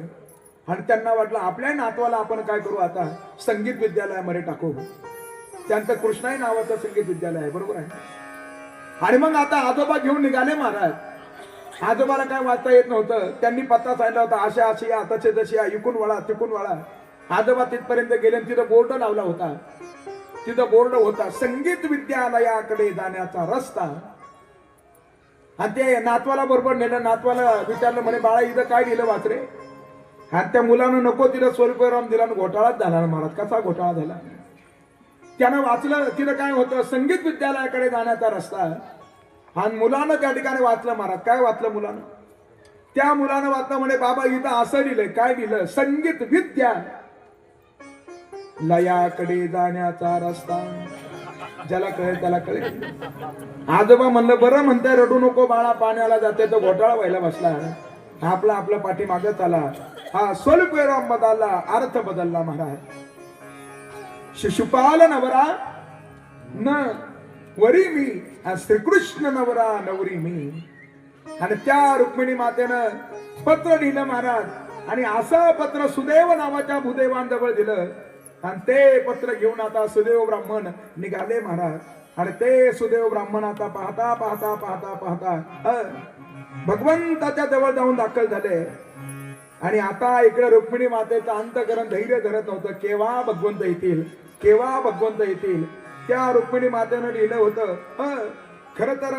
आणि त्यांना वाटलं आपल्या नातवाला आपण काय करू, आता संगीत विद्यालयामध्ये टाकू. त्यांचं कृष्णाई नावाचं संगीत विद्यालय आहे, बरोबर आहे. आणि मग आता आजोबा घेऊन निघाले महाराज. आजोबाला काय वाचता येत नव्हतं. त्यांनी पत्ता सांगितला होता, अशा अशी या, तसे तशी या, इकून वळा तिकून वळा. आजोबा तिथपर्यंत गेले, तिथं बोर्ड लावला होता. तिथं बोर्ड होता, संगीत विद्यालयाकडे जाण्याचा रस्ता. आणि ते नातवाला बरोबर नेलं. नातवाला विचारलं, म्हणे बाळा इथं काय दिलं वाचरे? आणि त्या मुलानं नको तिथं स्वल्पविराम दिला आणि घोटाळाच झाला महाराज. कसा घोटाळा झाला? त्यानं वाचलं, तिथं काय होतं, संगीत विद्यालयाकडे जाण्याचा रस्ता. आणि मुलानं त्या ठिकाणी वाचलं महाराज. काय वाचलं मुलानं? त्या मुलानं वाचलं, म्हणे बाबा इथं असं लिहिलंय. काय लिहिलं? संगीत विद्या लयाकडे जाण्याचा रस्ता. ज्याला कळेल त्याला कळेल. आजोबा म्हणलं, बरं म्हणताय, रडू नको बाळा, पाण्याला जाते तर घोटाळा व्हायला बसला. आपला आपला पाठीमागं चाला. हा स्वल्पविराम बदलला, अर्थ बदलला महाराज. शिशुपाल नवरा न वरी मी, श्रीकृष्ण नवरा नवरी मी. आणि त्या रुक्मिणी मातेनं पत्र लिहिलं महाराज. आणि असं पत्र सुदैव नावाच्या भूदेवांजवळ दिलं. आणि ते पत्र घेऊन आता सुदैव ब्राह्मण निघाले महाराज. आणि ते सुदैव ब्राह्मण आता पाहता पाहता पाहता पाहता भगवंताच्या जवळ जाऊन दाखल झाले. आणि आता इकडे रुक्मिणी मातेचं अंतकरण धैर्य धरत नव्हतं. केव्हा भगवंत येतील, केव्हा भगवंत येतील. त्या रुक्मिणी मातेनं लिहिलं होतं, खर तर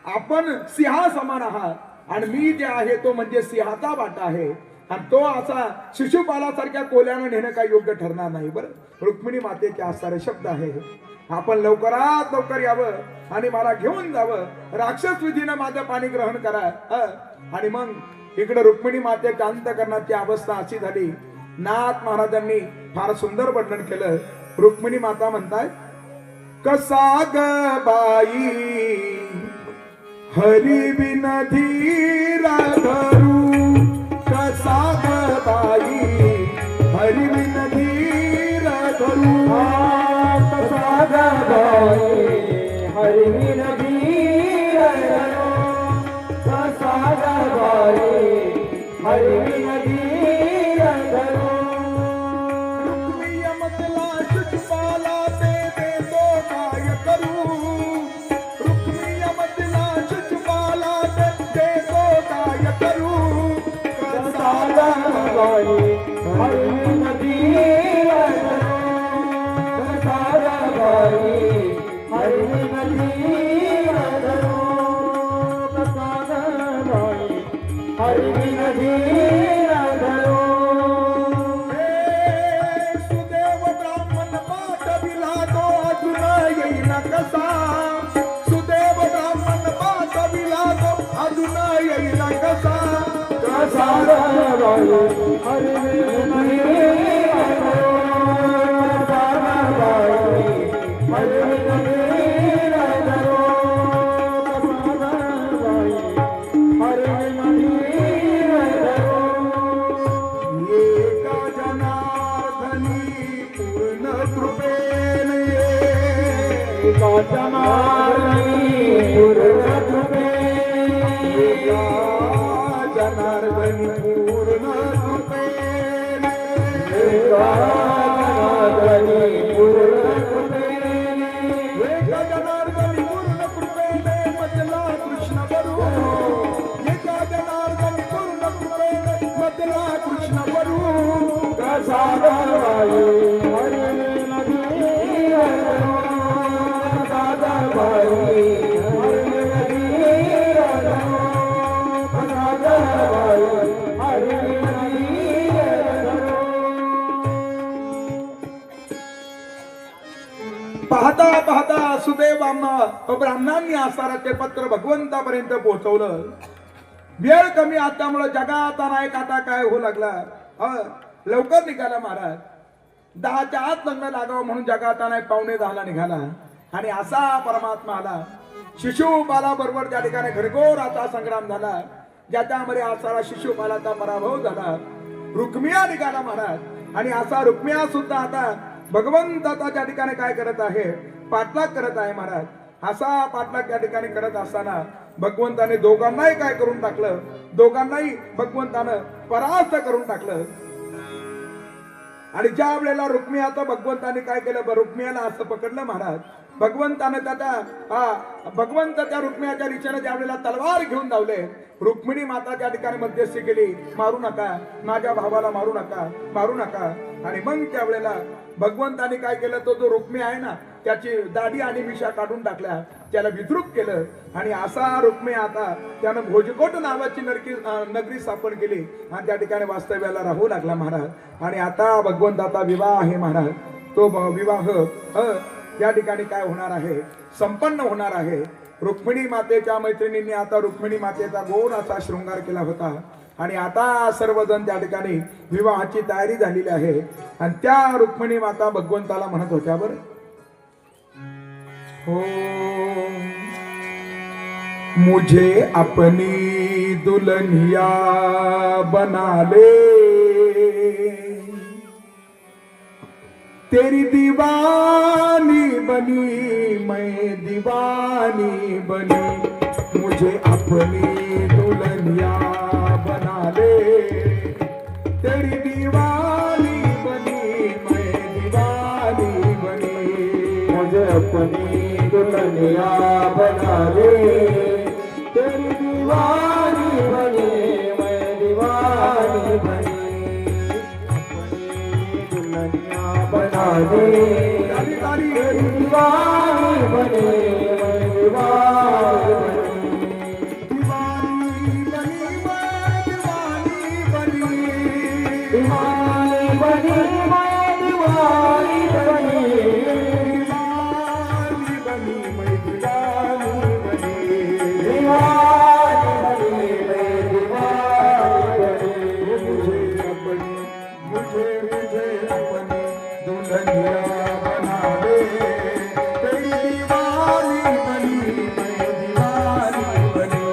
आपण सिंहा समान आहात आणि मी जे आहे तो म्हणजे सिंहाचा वाटा आहे. आणि तो असा शिशुपालासारख्या कोल्यानं नेणं काही योग्य ठरणार नाही. बरं, रुक्मिणी मातेचे असारे शब्द आहे. आपण लवकरात लवकर यावं आणि मला घेऊन जावं. राक्षस विधीनं माझं पाणी ग्रहण करा. आणि मग इकडे रुक्मिणी मातेच्या अंतकरणाची अवस्था अशी झाली. नाथ महाराजांनी फार सुंदर वर्णन केलं. रुक्मिणी माता म्हणताय, कसा ग बाई हरी बिन धीरा धरू, कसा ग बाई हरी बिन धीरा धरू, कसा ग बाई हरी बिन धीरा धरू, कसा ग बाई हरी बिन धीरा धरू. जनार्दनी पूर्ण कृपेने एका जनार्दनी पूर्ण कृपेने मधला कृष्ण वरू एका जनार्दनी पूर्ण कृपेने मधला कृष्ण वरू प्रसादबाई हरी नदी प्रसादबाई हरी नदी प्रसादबाई हरी नदी पाहता पाहता ब्राह्मणांनी आसाराचे पत्र भगवंतापर्यंत पोहोचवलं. वेळ कमी असल्यामुळे जगाचा नायक आता काय होऊ लागला. लवकर निघाला महाराज. 10च्या आत लग्न लागावं म्हणून जगाचा नायक 9:45 निघाला. आणि असा परमात्मा आला. शिशुपाला बरोबर त्या ठिकाणी घरघोर असा संग्राम झाला, ज्याच्यामध्ये असा शिशुपालाचा पराभव झाला. रुक्मिया निघाला महाराज. आणि असा रुक्मिया सुद्धा आता भगवंताचा त्या ठिकाणी काय करत आहे, पाठलाग करत आहे महाराज. असा पाठलाग त्या ठिकाणी करत असताना भगवंताने दोघांनाही काय करून टाकलं, दोघांनाही भगवंतानं परास्त करून टाकलं. आणि ज्या वेळेला रुक्मियाचं भगवंताने काय केलं, रुक्मियाला असं पकडलं महाराज. भगवंताने भगवंत त्या रुक्मियाच्या दिशेने ज्या वेळेला तलवार घेऊन धावले, रुक्मिणी माता त्या ठिकाणी मध्यस्थी केली, मारू नका, माझ्या भावाला मारू नका, मारू नका. आणि मग त्या वेळेला भगवंताने काय केलं, तो जो रुक्मी आहे ना त्याची दाढी आणि मिशा काढून टाकल्या, त्याला विद्रूप केलं. आणि असा रुक्मी आता त्यानं भोजकोट नावाची नगरी स्थापन केली आणि त्या ठिकाणी वास्तव्याला राहू लागला महाराज. आणि आता भगवंताचा विवाह आहे महाराज. तो विवाह या ठिकाणी काय होणार आहे, संपन्न होणार आहे. रुक्मिणी मातेच्या मैत्रिणींनी आता रुक्मिणी मातेचा गोड असा शृंगार केला होता. आणि आता सर्वजण त्या ठिकाणी विवाहाची तयारी झालेली आहे. आणि त्या रुक्मिणी माता भगवंताला म्हणत होत्या, बर हो मुझे अपनी दुल्हनिया बना ले, तेरी दीवानी बनी मैं दीवानी बनी, मुझे अपनी दुल्हनिया बना ले, तेरी दीवानी बनी मैं दीवानी बनी, मुझे अपनी दुल्हनिया बना ले, तेरी दीवानी बनी मैं दीवानी बनी, अपनी दुल्हनिया बना ले, तेरी दीवानी बनी मैं दीवानी बनी, दीवानी बनी मैं दीवानी बनी, दीवानी बनी मैं दीवानी बनी, दीवानी बनी मैं दीवानी बनी, दीवानी बनी मैं दीवानी बनी, मुझे अपनी दुल्हनिया बना ले, तेरी दीवानी बनी मैं दीवानी बनी,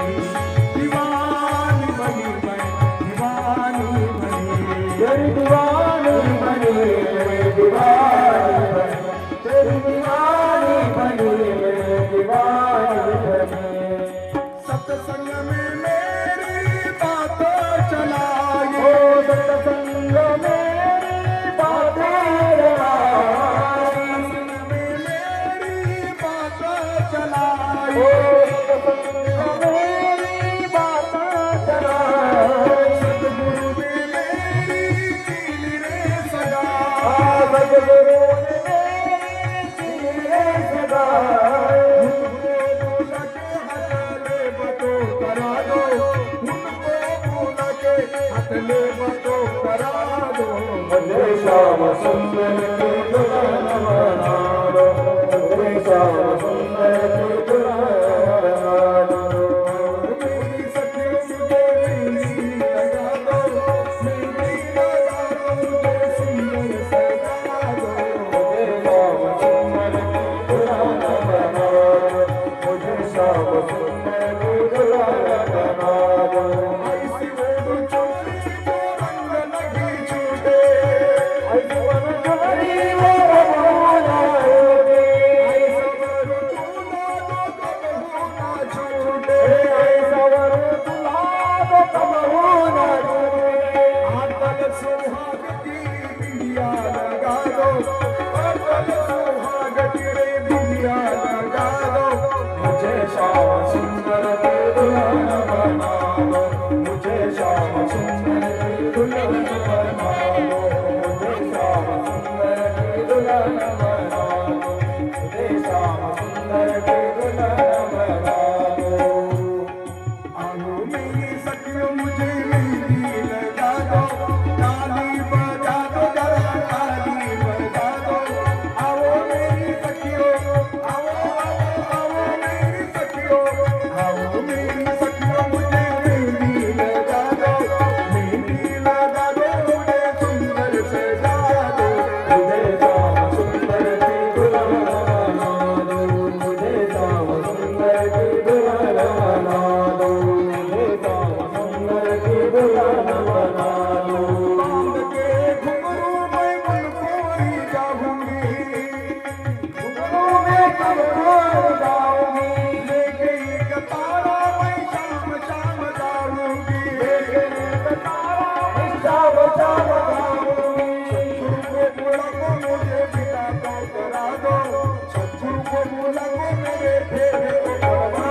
दीवानी बनी मैं दीवानी बनी, तेरी दीवानी बनी मैं दीवानी बनी, तेरी दीवानी बनी मैं दीवानी बनी, सत्संग में मेरी बातें चलाए, ओ सत्संग मेरी बातें चलाए, सत्संग में मेरी बातें चलाए, ओ सत्संग मेरी बातें चलाए, सतगुरु ने मेरी कीली रे सगाए, सतगुरु ने मेरी कीले सगाए, उनको बोला के हथले बतो करा दो, उनको बोला के हथले बतो करा दो, मुझे श्याम सुंदर की दुल्हन बना दो, मुझे श्याम सुंदर की दुल्हन बना दो, मेरी सखी मुझे मेहंदी लगा दो, मेहंदी लगा दो, मुझे सुंदर सजा दो, मुझे श्याम सुंदर की दुल्हन बना दो, मुझे श्याम सुंदर की दुल्हन बना दो, ऐसी वो चोरी जो रंग लगी छूटे, ऐसी अकल सुहाग तेरे दुनिया लगा दो मुझे श्याम सुंदर की दुल्हन बना दो मुझे श्याम सुंदर की दुल्हन बना दो मुझे श्याम सुंदर की दुल्हन बना दो मुझे श्याम सुंदर की दुल्हन बना दो आओ मेरी सखियों मुझे मेहंदी लगा दो ताली बजा दो जरा ताली बजा दो आओ मेरी सखियों आओ मेरी सखियों मुझे मेहंदी लगा दो मुझे सुंदर सजा दो मुझे श्याम सुंदर की दुल्हन बना दो मुझे श्याम सुंदर की दुल्हन बना दो मुझे श्याम सुंदर की दुल्हन बना दो बांध के घुंघरू मैं बुलबुली जाऊंगी घुंघरू में घुंघरू गाऊंगी लेके एक तारा मैं शाम शाम जाऊंगी श्याम श्याम गाऊंगी सतगुरु को मुझे पिता को करा दो सतगुरु को बोला को मेरे फेरे को करवा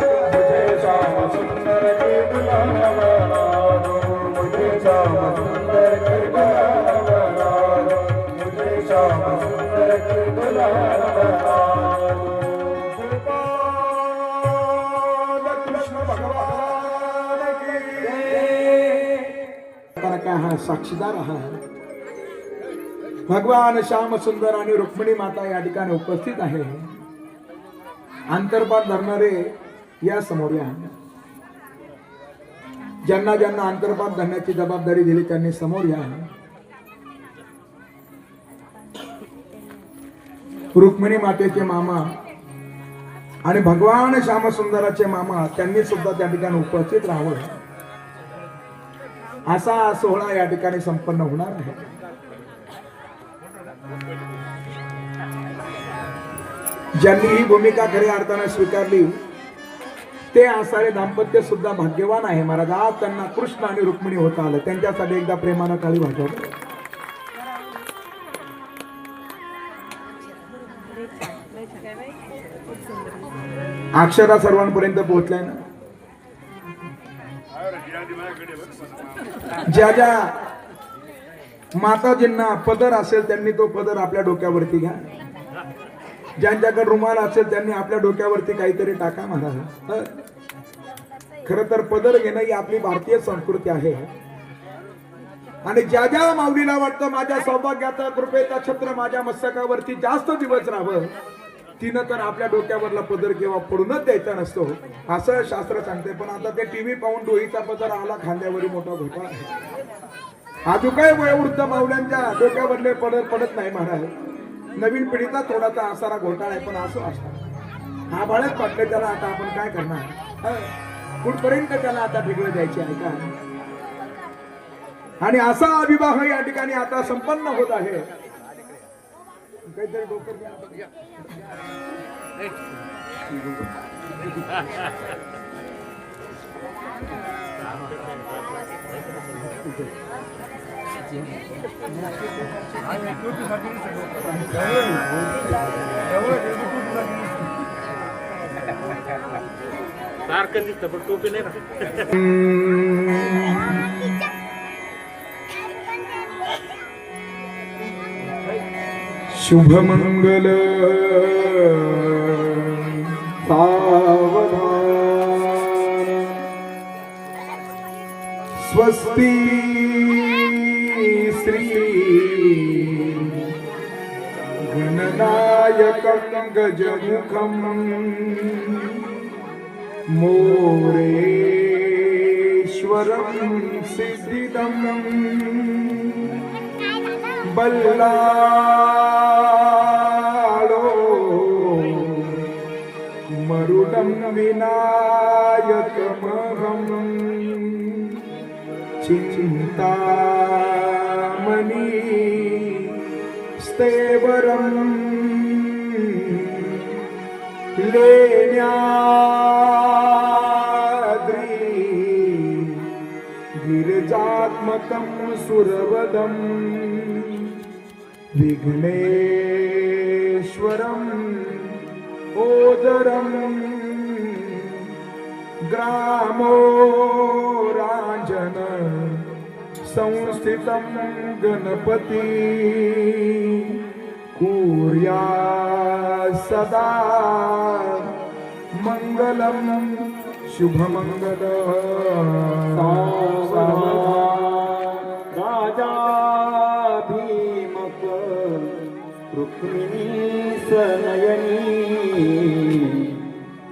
दो मुझे श्याम सुंदर की दुल्हन बना दो मुझे श्याम सुंदर की दुल्हन बना दो मुझे श्याम सुंदर की दुल्हन बना दो गोपाल कृष्ण भगवान की जय। का हा साक्षीदार हा भगवान श्याम सुंदर आणि रुक्मिणी माता या ठिकाणी उपस्थित आहे अंतर्पात धरणारे या समोर या ज्यांना ज्यांना अंतर्पात धरण्याची जबाबदारी दिली त्यांनी समोर या रुक्मिणी मातेचे मामा आणि भगवान श्याम सुंदराचे मामा त्यांनी सुद्धा त्या ठिकाणी उपस्थित राहावं असा सोहळा या ठिकाणी संपन्न होणार आहे ज्यांनी ही भूमिका खऱ्या अर्थाने स्वीकारली ते आसारे दाम्पत्य सुद्धा भाग्यवान आहे महाराज आज त्यांना कृष्ण आणि रुक्मिणी होता आलं त्यांच्यासाठी एकदा प्रेमानं काळी वाजव अक्षरा सर्वांपर्यंत पोहोचलाय ना ज्या ज्या माताजींना पदर असेल त्यांनी तो पदर आपल्या डोक्यावरती घ्या ज्यांच्याकडे रुमाल असेल त्यांनी आपल्या डोक्यावरती काहीतरी टाका महाराज खर तर पदर घेणं ही आपली भारतीय संस्कृती आहे आणि ज्या ज्या माऊलीला वाटतं माझ्या सौभाग्याचा कृपेचा छत्र माझ्या मस्तकावरती जास्त दिवस राहावं तिनं तर आपल्या डोक्यावरला पदर केव्हा पडूनच द्यायचा नसतो असं शास्त्र सांगते पण आता ते टीव्ही पाहून डोईचा पदर आला खांद्यावरी मोठा घोटाळा आहे अजून काय वयोवृद्ध माऊल्यांच्या डोक्यावरले पदर पडत नाही महाराज नवीन पिढीचा थोडासा असारा घोटाळा आहे पण असं असतं हा बाळच पडले त्याला आता आपण काय करणार कुठपर्यंत त्याला आता बिघड द्यायची आहे का आणि असा विवाह या ठिकाणी आता संपन्न होत आहे काहीतरी डोकं द्या. सारखं दिसतं पण टोपी नाही ना शुभ मंगल सावधान स्वस्ति श्री गणनायकं गजमुखं मोरेश्वरं सिद्धिदं बल्लाळो मरुडं विनायकमहं चिन्तामणि स्थेवरं लेण्याद्रि गिरिजात्मकं सुरवदम् विघ्नेश्वरम् ओदरम् ग्रामो राजन संस्थितं गणपती कुर्या सदा मंगलम शुभमंगल राजा भीमक रुक्मिणी सनयनी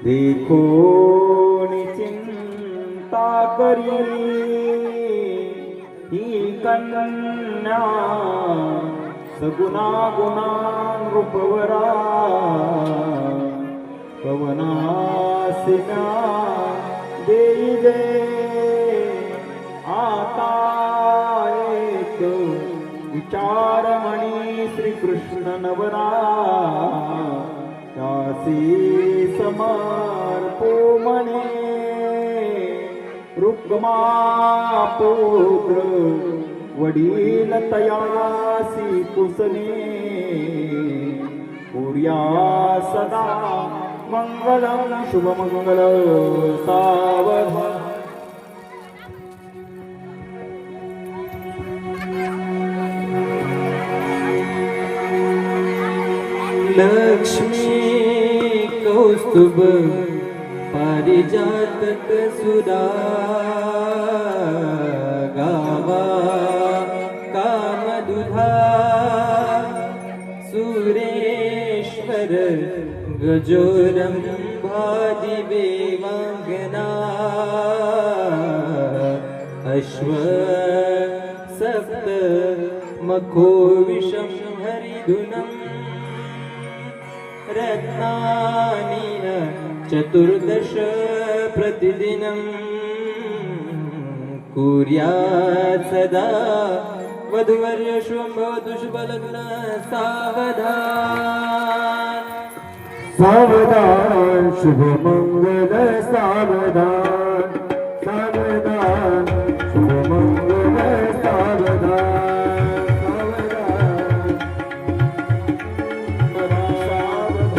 देखो चिंता करी ही कन्या सगुणा गुणा रूपवरा पवनासिना देई दे आता एक विचारमणी श्री कृष्ण नवरा त्यासी समर्पो म्हणे रुक्मा पुत्र वडील तयासी कुसने पुर्या सदा मंगलम शुभमंगल सावधान लक्ष्मी कौस्तुभ पारिजातक सुधा गावा कामदुधा सुरेश्वर गजोरंभादिवेवांगना अश्व सप्त मखो विषं हरिधुनम् रत्नानि चतुर्दश प्रतिदिनं कुर्यात् सदा वधुवर्य शुभवधु शुभलग्न सावधान सावधान शुभमंगल सावधान सावधान शुभमंगल सावधान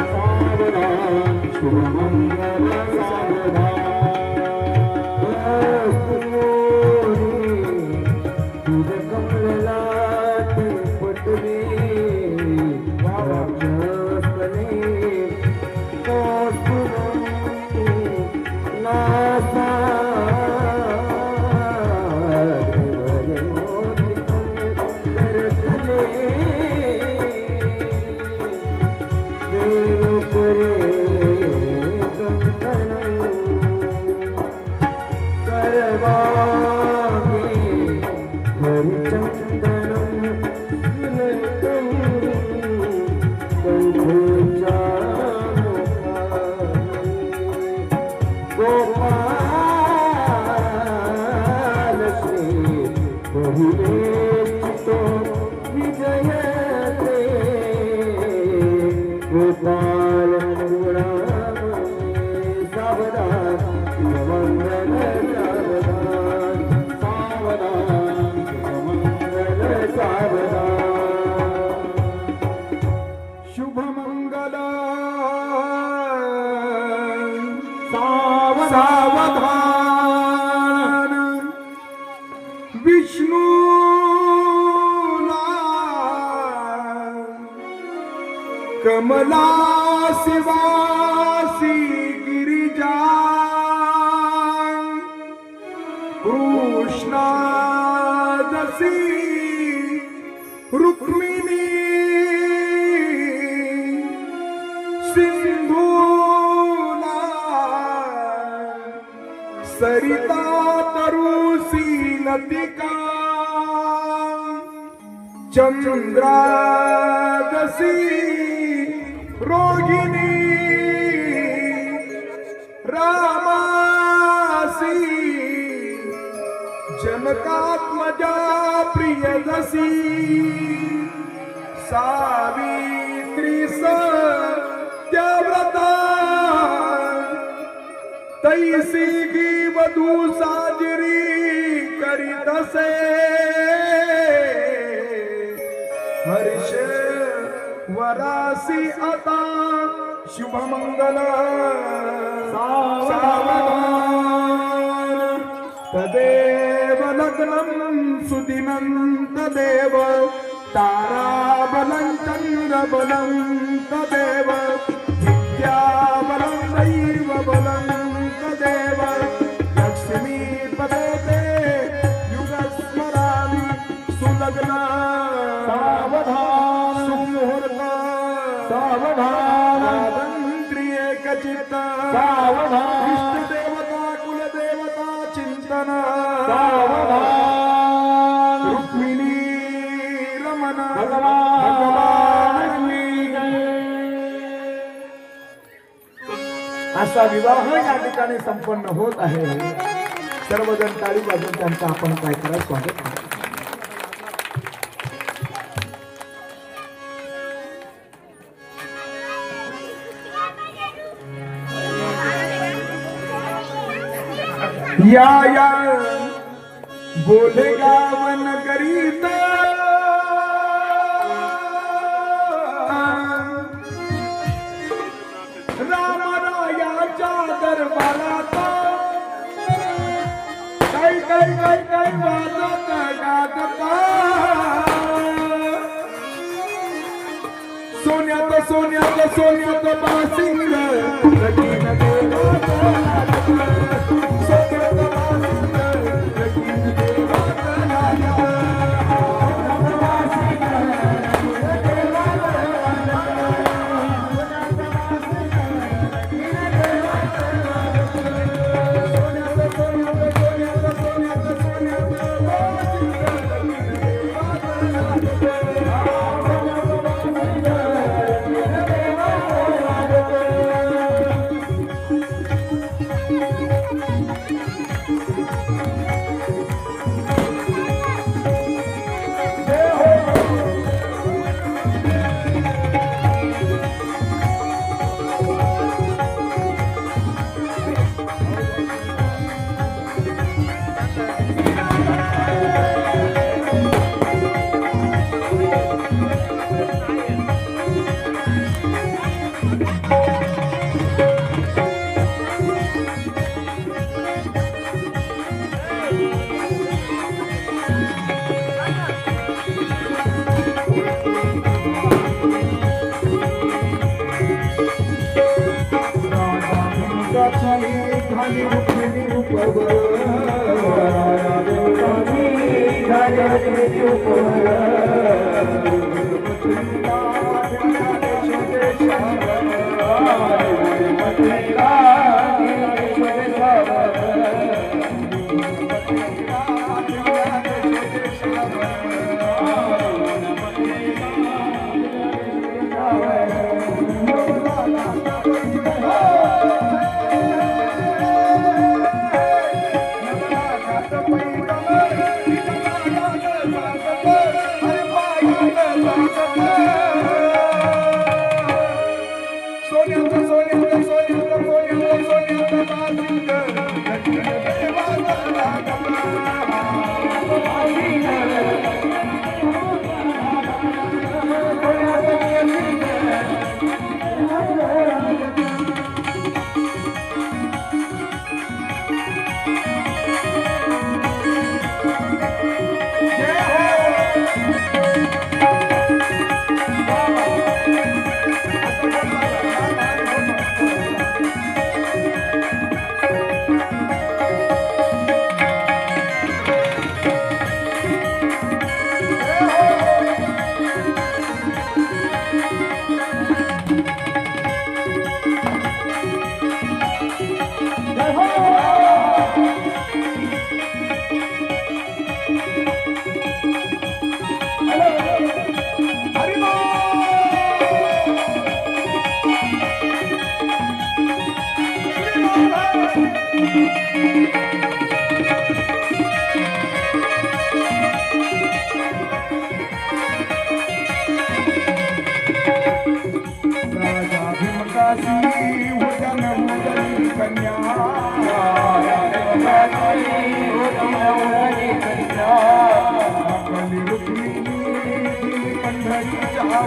सावधान शुभमंगल गोपाल सावधान शुभमंगल सावधान शुभमंगल सावधान शुभमंगल सावधान विष्णू कमला शिवासी गिरिजा कृष्णा जसी रुक्मिणी सिंधूला सरिता तरुसी लतिका चंद्रादसी रोहिणी रामासी जनकात्मजा प्रियदसी सावित्री सत्यव्रता तैसी की वधू साजरी करीत से हर्ष वरासी आता शुभमंगल सावधान तदेव लग्नं सुदिनं तदेव ताराबलं चन्द्रबलं तदेव विद्याबलं दैवबलं तदेव लक्ष्मीपदे ते युगस्मरामि सुलग्न सावधान सुमुहूर्त सावधान राजंद्री एकचित्त सावधान इष्टदेवता कुलदेवता चिंतन सावधान रुक्मिणी रमण भगवान की जय. असा विवाह या ठिकाणी संपन्न होत आहे. सर्वजण टाळी वाजवून त्यांचं आपण काय करा स्वागत करा. या बोले गावन करीत रामरायाच्या दरबारात काय काय काय काय वाजत गाजता सोन्यात सोन्यात सोन्यात बासिंग लगीन देवाचं सोन्यात बासिंग लगीन देवाचं अरे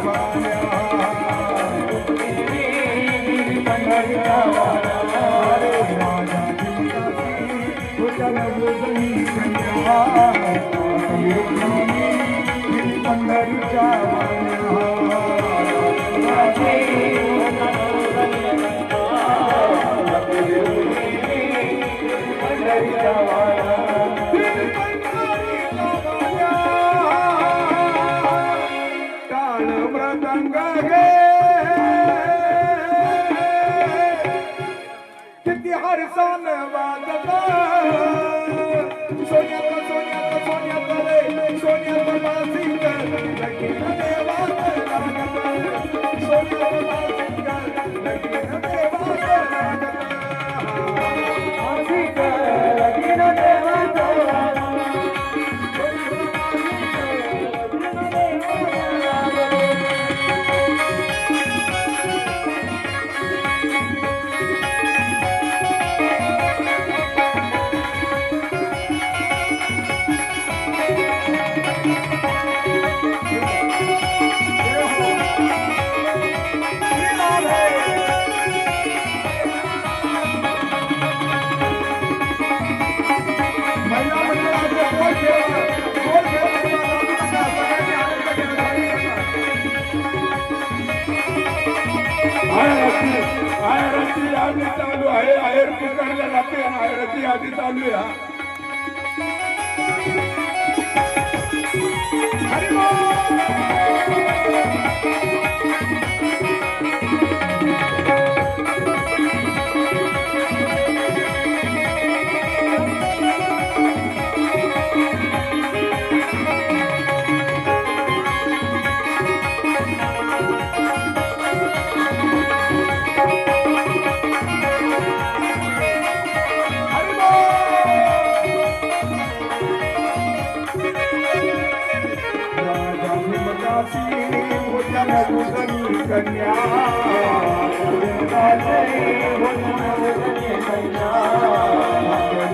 वाल्या पंढरीच्या वाल्या रे माझ्या चिंतासी तुझ्या नवोदनी कन्या पंढरीच्या काळ मृदंग गे किती हरसान वाजता सोन्यात सोन्यात सोन्यात रे सोन्यात बासिंग लगीन देवात लागत सोन्यात बासिंग लगीन देवात लागत बासिंग लगीन देवात आयराची यादी चालू आहे आहेर पुकारल्या जाते आयराची यादी चालू आहे कन्या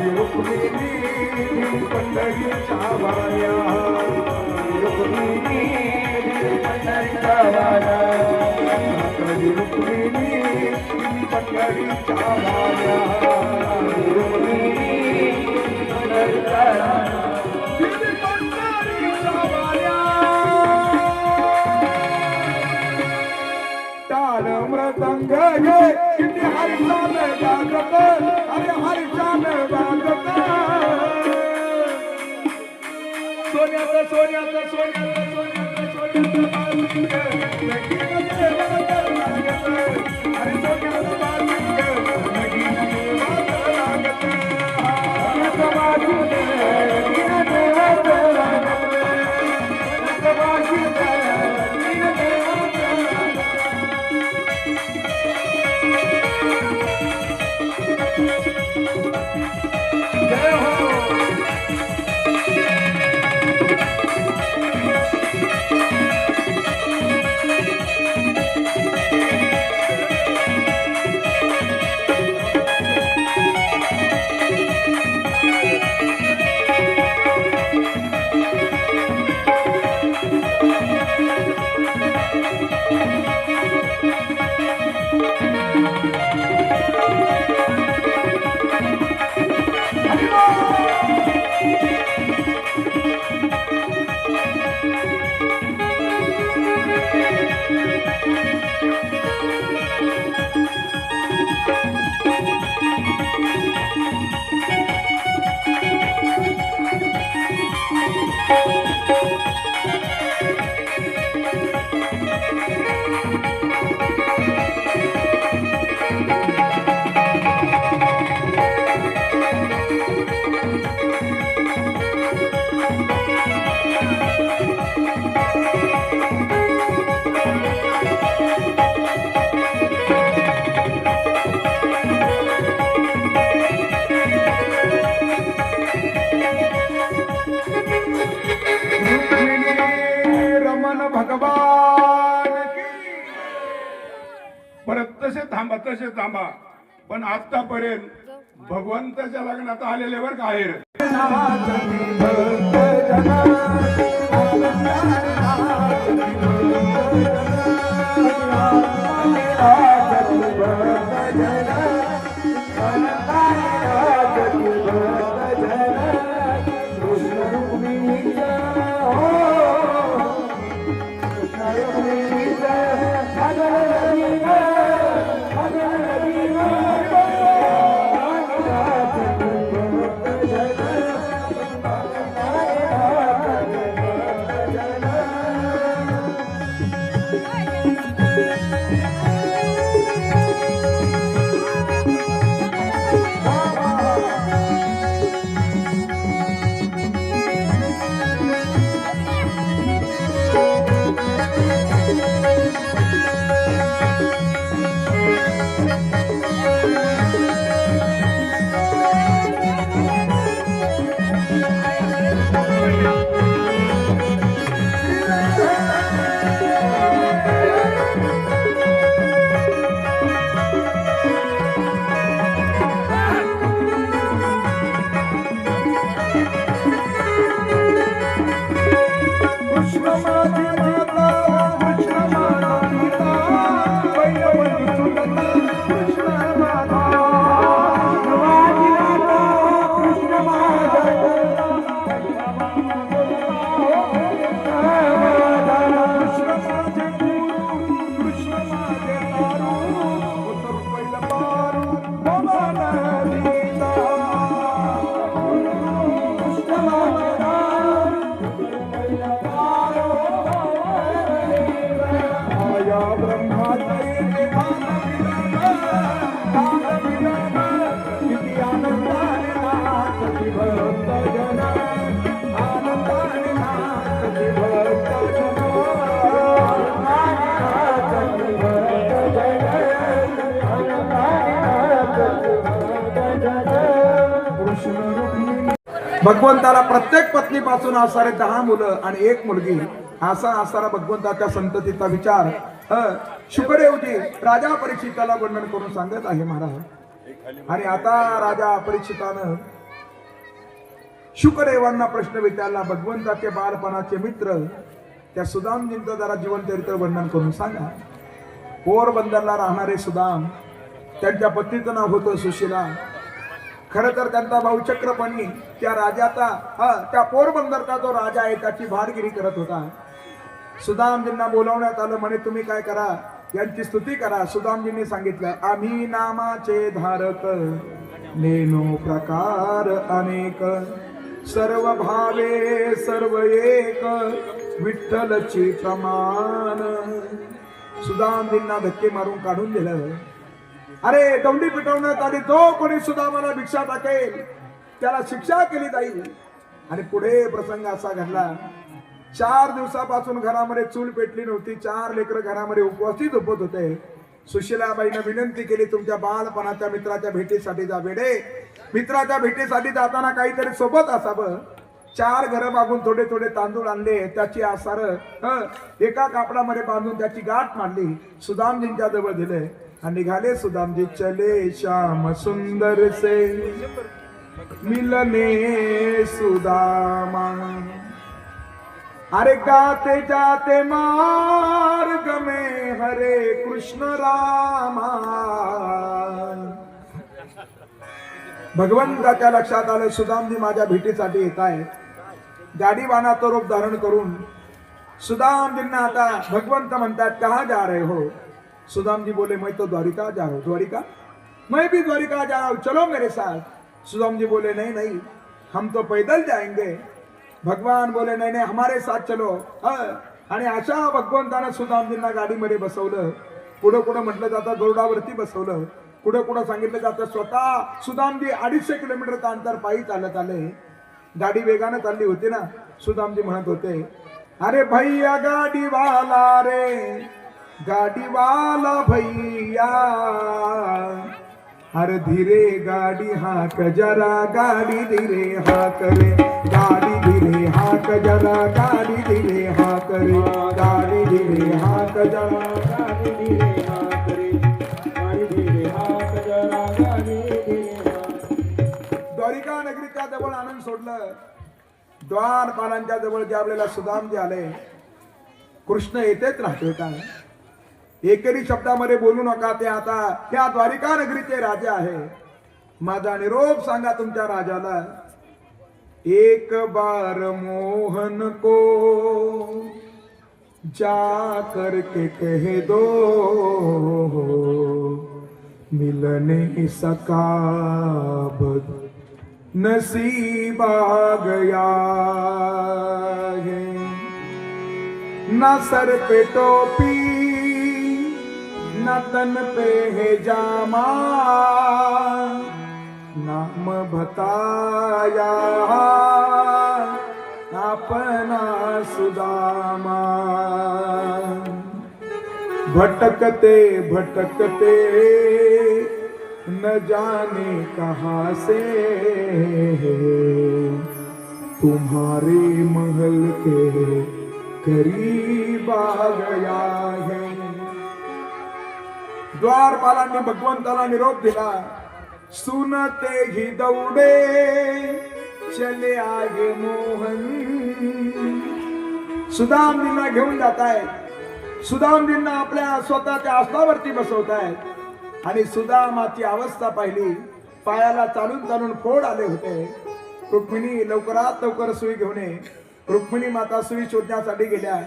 रुक्मिणी पंढरीच्या वाल्या रुक्मिणी पंढरीच्या वाल्या रुक्मिणी पंढरीच्या वाल्या रुक्मिणी पंढरीच्या मृदंग गे किती हरिचान वाजत अरे हरिचान वाजत सोन्यात सोन्यात सोन्यात सोन्यात सोन्यात लगीन देवात लागत अरे सोन्यात बासिंग लगीन देवात लागत सोन्यात बासिंग लगीन देवात लागत सोन्यात बासिंग लगीन देवात लागत जय हो तसे थांबा पण आतापर्यंत भगवंताच्या लग्नात आलेले वर बाहेर नावाचं भगवंताला प्रत्येक पत्नीपासून असणारे 10 मुलं आणि 1 मुलगी असा असणारा भगवंताच्या संततीचा विचार शुकदेवजी राजा परीक्षिताला वर्णन करून सांगत आहे महाराज. आणि आता राजा परीक्षितानं शुकदेवांना प्रश्न विचारला, भगवंताचे बालपणाचे मित्र त्या सुदामजींचं जरा जीवनचरित्र वर्णन करून सांगा. पोरबंदरला राहणारे सुदाम, त्यांच्या पत्नीचं नाव होतं सुशीला. खरं तर त्यांचा भाऊ चक्रपणी त्या राजाचा त्या पोरबंदरचा जो राजा आहे त्याची भाडगिरी करत होता. सुदामजींना बोलावण्यात आलं. म्हणे तुम्ही काय करा, यांची स्तुती करा. सुदामजींनी सांगितलं, आम्ही नामाचे धारक, नेनो प्रकार अनेक, सर्व भावे सर्व एक, विठ्ठलची प्रमाण. सुदामजींना धक्के मारून काढून दिलं. अरे दौंडी पिटवण्यात आली. जो कोणी सुदामाला भिक्षा टाकेल त्याला शिक्षा केली जाईल. आणि पुढे प्रसंग असा घडला, 4 दिवसापासून घरामध्ये चूल पेटली नव्हती. 4 लेकरं घरामध्ये उपवासी झोपत होते. सुशीलाबाईनं विनंती केली, तुमच्या बालपणाच्या मित्राच्या भेटीसाठी जा. वेडे, मित्राच्या भेटीसाठी जाताना काहीतरी सोबत असावं. 4 घरं मागून थोडे थोडे तांदूळ आणले. त्याची आसार एका कापडामध्ये बांधून त्याची गाठ मांडली. सुदामजींच्या जवळ दिले आणि निघाले. सुदामजी चले श्याम सुंदर से मिलने सुदामा, अरे गाते जाते मार्ग में हरे कृष्ण रामा. भगवंताच्या लक्षात आलं, सुदामजी माझ्या भेटीसाठी येत आहेत. गाडीवानाचं रूप धारण करून सुदामजींना आता भगवंत म्हणतात, कहाँ जा रहे हो? सुदामजी बोले, मैं तो द्वारिका जा रहा हूँ. द्वारिका? मैं भी द्वारिका जा रहा हूँ, चलो मेरे साथ. सुदामजी बोले, नहीं नहीं, हम तो पैदल जाएंगे. भगवान बोले, नहीं नहीं, हमारे साथ चलो. आणि अशा भगवंतानं सुदामजींना गाडीमध्ये बसवलं. पुढं पुढं म्हटलं जातं गरुडावरती बसवलं. पुढं पुढं सांगितलं जातं स्वतः सुदामजी 250 किलोमीटरचं अंतर पायी चालत आले. गाडी वेगानं चालली होती ना. सुदामजी म्हणत होते, अरे भैया गाडी वाला रे, गाडी वाला भैया, हर धीरे गाड़ी हाँक जरा, गाड़ी धीरे हाँक रे, गाड़ी धीरे हाँक जरा, गाड़ी धीरे हाँक रे, गाड़ी धीरे हाँक जरा, गाड़ी धीरे हाँक रे, गाड़ी धीरे हाँक जरा, गाड़ी धीरे हाँक. द्वारिका नगरीच्या जवळ आणून सोडलं. द्वारपालांच्या जवळ ज्या वेळेला सुदामजी आले, कृष्ण येतेच राहतोय का? एकेरी शब्दामध्ये बोलू नका, ते आता त्या द्वारिका नगरीचे राजा आहे. माझा निरोप सांगा तुमच्या राजाला. एक बार मोहन को जा करके कह दो मिल नहीं सका बद नसीब आ गया है। ना सर पे टोपी ना तन पे है जामा नाम बताया अपना सुदामा। भटकते भटकते न जाने कहाँ से तुम्हारे महल के करीब आ गया है। द्वारपालांनी भगवंताला निरोप दिला, सुनते ही दौडे चले आगे मोहन। सुदामजींना घेऊन जात आहेत, सुदामजींना आपल्या स्वतःच्या आसनावरती बसवत आहेत आणि सुदामाची अवस्था पाहिली, पायाला चालून चालून फोड आले होते। रुक्मिणी लवकरात लवकर सुई घेऊन ये। रुक्मिणी माता सुई शोधण्यासाठी गेल्या,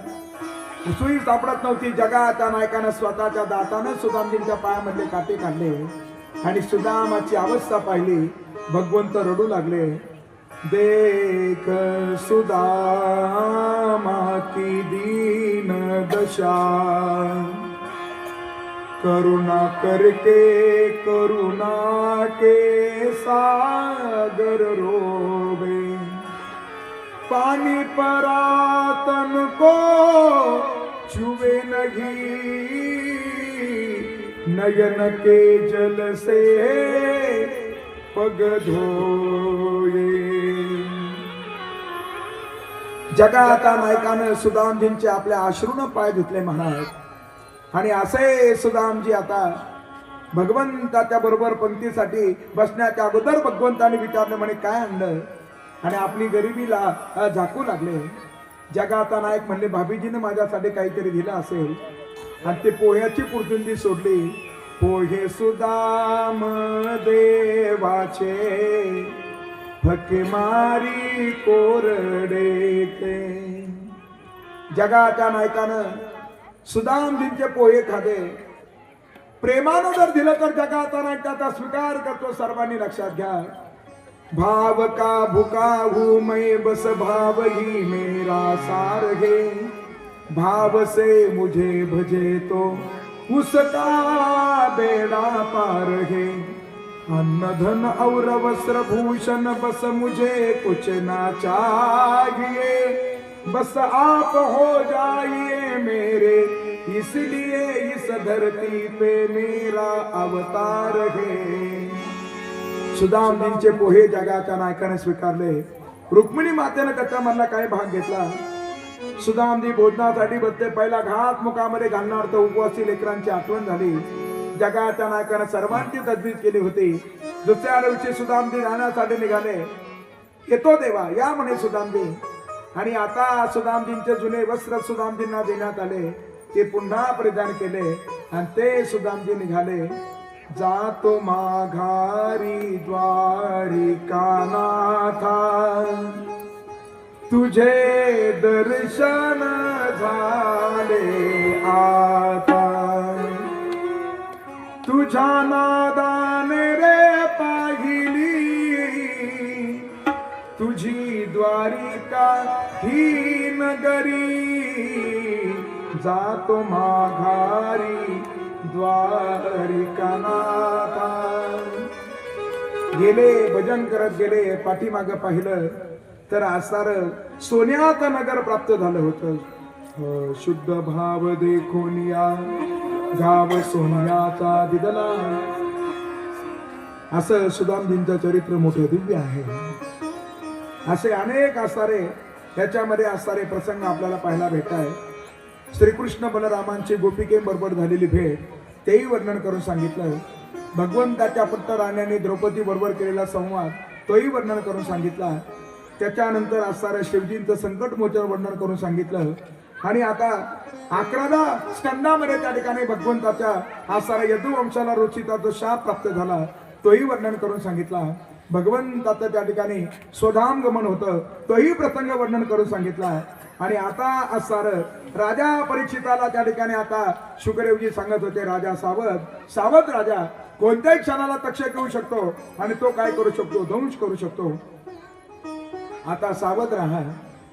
सुई सापडत नव्हती। जगाच्या नायकानं स्वतःच्या दातानं सुदामजींच्या पायामधले काटे काढले आणि सुदामाची अवस्था पाहिली, भगवंत रडू लागले। देख सुदामा की दीन दशा करुणा करके करुणा के सागर रोवे। पानी परातन को छुए नहीं नयन के जल से पग धोये। जगाच्या नायकानं सुदामजींचे आपल्या अश्रूनं पाय धुतले महाराज। आणि असे सुदामजी आता भगवंताच्या बरोबर पंक्तीसाठी बसण्याच्या अगोदर भगवंताने विचारलं, म्हणे काय आणलं? आणि आपली गरिबीला झाकू लागले। जगाचा नायक म्हणले, भाभीजीनं माझ्यासाठी काहीतरी दिलं असेल आणि ते पोह्याची पुरतुंडी सोडली। पोहे सुदाम देवाचे फके मारी कोरडे ते। जगाच्या नायकानं सुदामजींचे पोहे खादे। प्रेमानं जर दिलं तर जगाचा नायक त्याचा स्वीकार करतो, सर्वांनी लक्षात घ्या। भाव का भूखा हूँ मैं बस भाव ही मेरा सार है। भाव से मुझे भजे तो उसका बेड़ा पार है। अन्न धन और वस्त्र भूषण बस मुझे कुछ ना चाहिए। बस आप हो जाइए मेरे, इसलिए इस धरती पे मेरा अवतार है। सुदामजींचे पोहे जगाच्या नायकाने स्वीकारले। रुक्मिणी मातेनं कच्च्या मधला काही भाग घेतला। सुदामजी भोजनासाठी बसले। पहिला घात मुखामध्ये घालणार तर उपवासी लेकरांची आठवण झाली। जगाच्या नायकाने सर्वांची तजवीज केली होती। दुसऱ्या दिवशी सुदामजी राहण्यासाठी निघाले। येतो देवा या म्हणे सुदामजी। आणि आता सुदामजींचे जुने वस्त्र सुदामजींना देण्यात आले, ते पुन्हा परिधान केले आणि ते सुदामजी निघाले। जातो माघारी द्वारिका नाथा, तुझे दर्शन झाले आता। तुझ्या नादाने रे पाहिली तुझी द्वारिका ही नगरी। जातो माघारी द्वारिका नाथा। गेले भजन करत गेले, पाठीमाग पाहिलं तर आसार सोन्याचं नगर प्राप्त झालं होतं। शुद्ध भाव देखोनिया गाव सोन्याचा दिदला। असं सुदामजींचं चरित्र मोठे दिव्य आहे। असे अनेक आसारे याच्यामध्ये असणारे प्रसंग आपल्याला पाहायला भेटाय। श्रीकृष्ण बलरामांची गोपिकेबरोबर झालेली भेट तेही वर्णन करून सांगितलं। भगवंताच्या पट्टराण्याने द्रौपदी बरोबर केलेला संवाद तोही वर्णन करून सांगितला। त्याच्यानंतर असणाऱ्या शिवजींचं संकट मोचन वर्णन करून सांगितलं। आणि आता 11व्या स्कंदामध्ये त्या ठिकाणी भगवंताच्या असणाऱ्या यदुवंशाला रोचिता जो शाप प्राप्त झाला तोही वर्णन करून सांगितला। भगवंताचं त्या ठिकाणी स्वधाम गमन होतं, तोही प्रसंग वर्णन करून सांगितला. आणि आता असार राजा परीक्षिताला त्या ठिकाणी आता शुकदेवजी सांगत होते, राजा सावध राजा, कोणत्याही क्षणाला तक्षक येऊ शकतो आणि तो काय करू शकतो, ध्वंस करू शकतो. आता सावध राहा.